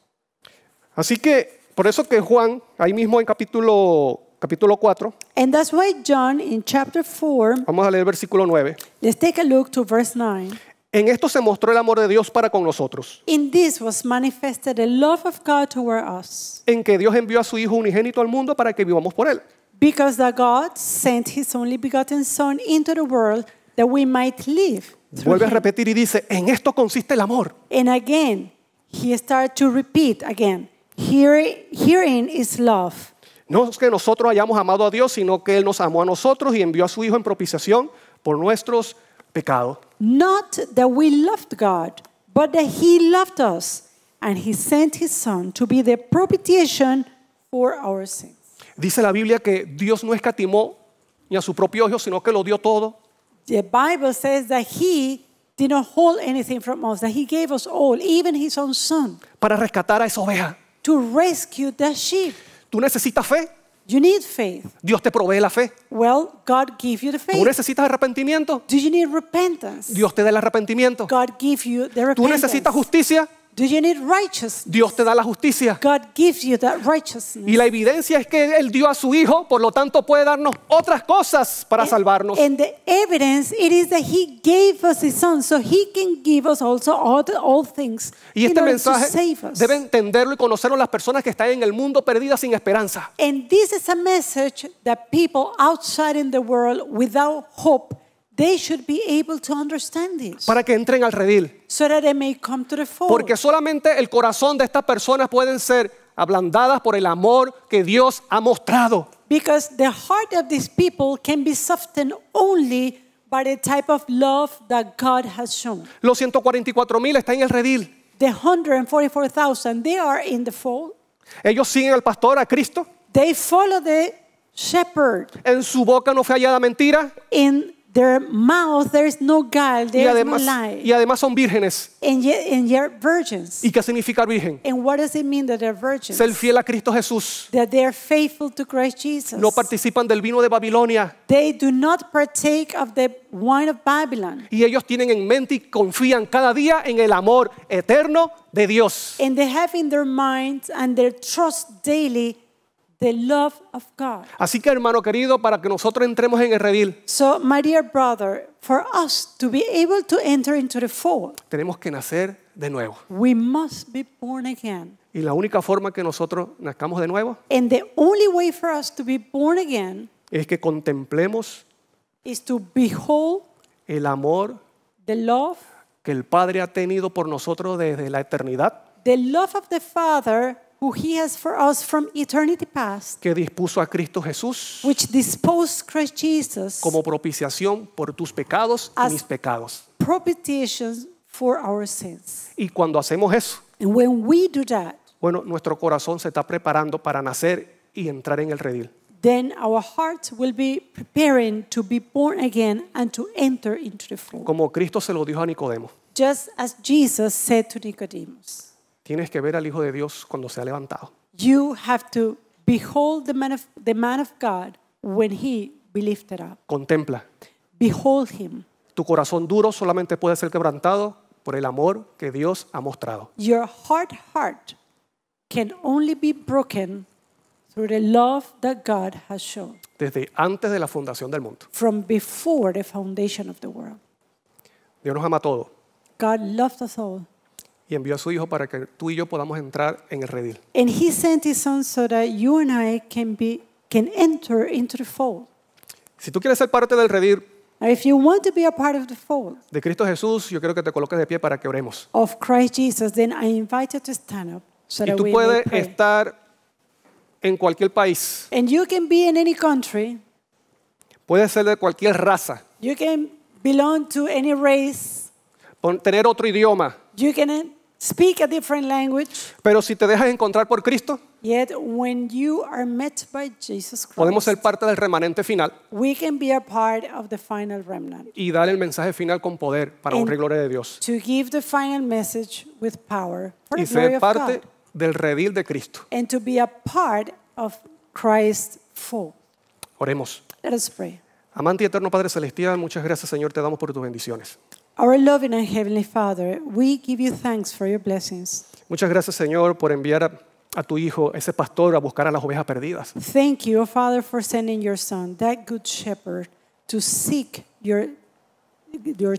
Así que, por eso que Juan, ahí mismo en capítulo 4, And that's why John in chapter 4, vamos a leer el versículo 9. let's take a look to verse 9. En esto se mostró el amor de Dios para con nosotros, In this was manifested the love of God toward us, en que Dios envió a su Hijo unigénito al mundo para que vivamos por Él. because that God sent his only begotten Son into the world that we might live through Vuelve a him. repetir y dice, en esto consiste el amor. And again, he started to repeat again. Herein is love. No es que nosotros hayamos amado a Dios, sino que Él nos amó a nosotros y envió a su Hijo en propiciación por nuestros pecados. Not that we loved God, but that he loved us, and he sent his Son to be the propitiation for our sins. Dice la Biblia que Dios no escatimó ni a su propio Hijo, sino que lo dio todo. The Bible says that he did not hold anything from us, that he gave us all, even his own Son, Para rescatar a esa oveja. to rescue the sheep. Tú necesitas fe. You need faith. Dios te provee la fe. Well, God gave you the Tú faith. necesitas arrepentimiento. Do you need repentance? Dios te da el arrepentimiento. God give you the Tú repentance. necesitas justicia. Do you need righteousness? Dios te da la justicia. God gives you that righteousness. Y la evidencia es que Él dio a su Hijo, por lo tanto puede darnos otras cosas para salvarnos. And the evidence it is that He gave us His Son, so He can give us also all things Y in este order to mensaje save us. debe entenderlo y conocerlo las personas que están en el mundo perdidas sin esperanza. And this is a message that people outside in the world without hope, they should be able to understand this, Para que entren al redil. so that they may come to the fold. Porque solamente el corazón de estas personas pueden ser ablandadas por el amor que Dios ha mostrado. Because the heart of these people can be softened only by the type of love that God has shown. Los 144,000 están en el redil. The 144,000, they are in the fold. Ellos siguen al pastor, a Cristo. They follow the shepherd. En su boca no fue hallada mentira. In their mouth there is no guile, Y there is no además, lie. son vírgenes. And yet virgins. ¿Y qué significa virgen? And what does it mean that they're virgins? Ser fiel a Cristo Jesús. That they are faithful to Christ Jesus. No participan del vino de Babilonia. They do not partake of the wine of Babylon. Y ellos tienen en mente y confían cada día en el amor eterno de Dios. And they have in their minds and their trust daily the love of God. Así que, hermano querido, para que nosotros entremos en el redil, So, my dear brother, for us to be able to enter into the fold, tenemos que nacer de nuevo. we must be born again. Y la única forma que nosotros nazcamos de nuevo And the only way for us to be born again es que contemplemos is to behold el amor the love que el Padre ha tenido por nosotros desde la eternidad, of the Father who He has for us from eternity past, que dispuso a Cristo Jesús which disposed Christ Jesus como propiciación por tus pecados y As- mis pecados. propitiation for our sins. Y cuando hacemos eso, And when we do that, bueno, nuestro corazón se está preparando para nacer y entrar en el redil. then our hearts will be preparing to be born again and to enter into the fold. Como Cristo se lo dijo a Nicodemo, Just as Jesus said to Nicodemus, tienes que ver al Hijo de Dios cuando se ha levantado. you have to behold the man of God when He be lifted up. Contempla. Behold Him. Tu corazón duro solamente puede ser quebrantado por el amor que Dios ha mostrado. Your heart can only be broken through the love that God has shown Desde antes de la fundación del mundo. from before the foundation of the world. Dios nos ama a todos God loved us all. y envió a su Hijo para que tú y yo podamos entrar en el redil. And He sent His Son so that you and I can enter into the fold. Si tú quieres ser parte del redil Now, if you want to be a part of the fold de Cristo Jesús, yo quiero que te coloques de pie para que oremos. of Christ Jesus, then I invite you to stand up so Y that tú we may puedes pray. estar en cualquier país, And you can be in any country. puedes ser de cualquier raza, You can belong to any race. tener otro idioma, You can speak a different language. pero si te dejas encontrar por Cristo, Yet when you are met by Jesus podemos Christ, ser parte del remanente final we can be a part of the final remnant. y dar el mensaje final con poder para honra y gloria de Dios. To give the final message with power for Y the glory ser of parte God. del redil de Cristo. And to be a part of Christ's fold. Oremos. Let us pray. Amante y eterno Padre Celestial, muchas gracias, Señor, te damos por tus bendiciones. Our loving and heavenly Father, we give you thanks for your blessings. Muchas gracias, Señor, por enviar a tu Hijo, ese pastor, a buscar a las ovejas perdidas. Thank you, Father, for sending your Son, that good shepherd, to seek your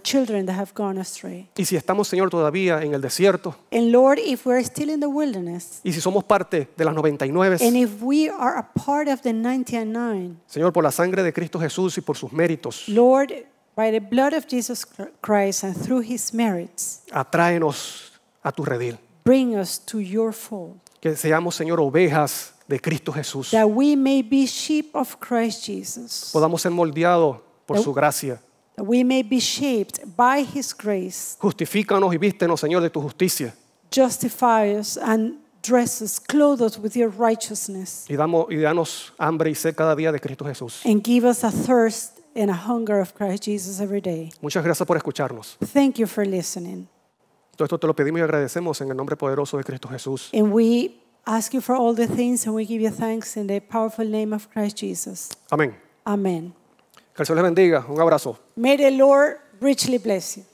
children that have gone astray. Y si estamos, Señor, todavía en el desierto, And Lord, if we're still in the wilderness, y si somos parte de las 99, and if we are a part of the 99, Señor, por la sangre de Cristo Jesús y por sus méritos, Lord, by the blood of Jesus Christ and through His merits, atráenos a tu redil. bring us to your fold, Que seamos, Señor, ovejas de Cristo Jesús. that we may be sheep of Christ Jesus, Podamos ser moldeados por su gracia. that we may be shaped by His grace, Justifícanos y vístenos, Señor, de tu justicia. justify us and dress us, clothe us with your righteousness, Y danos hambre y sed cada día de Cristo Jesús. and give us a thirst and a hunger of Christ Jesus every day. Muchas gracias por escucharnos. Thank you for listening. Todo esto te lo pedimos y agradecemos en el nombre poderoso de Cristo Jesús. And we ask you for all the things, and we give you thanks in the powerful name of Christ Jesus. Amén. Amen. Que el Señor les bendiga. Un abrazo. May the Lord richly bless you.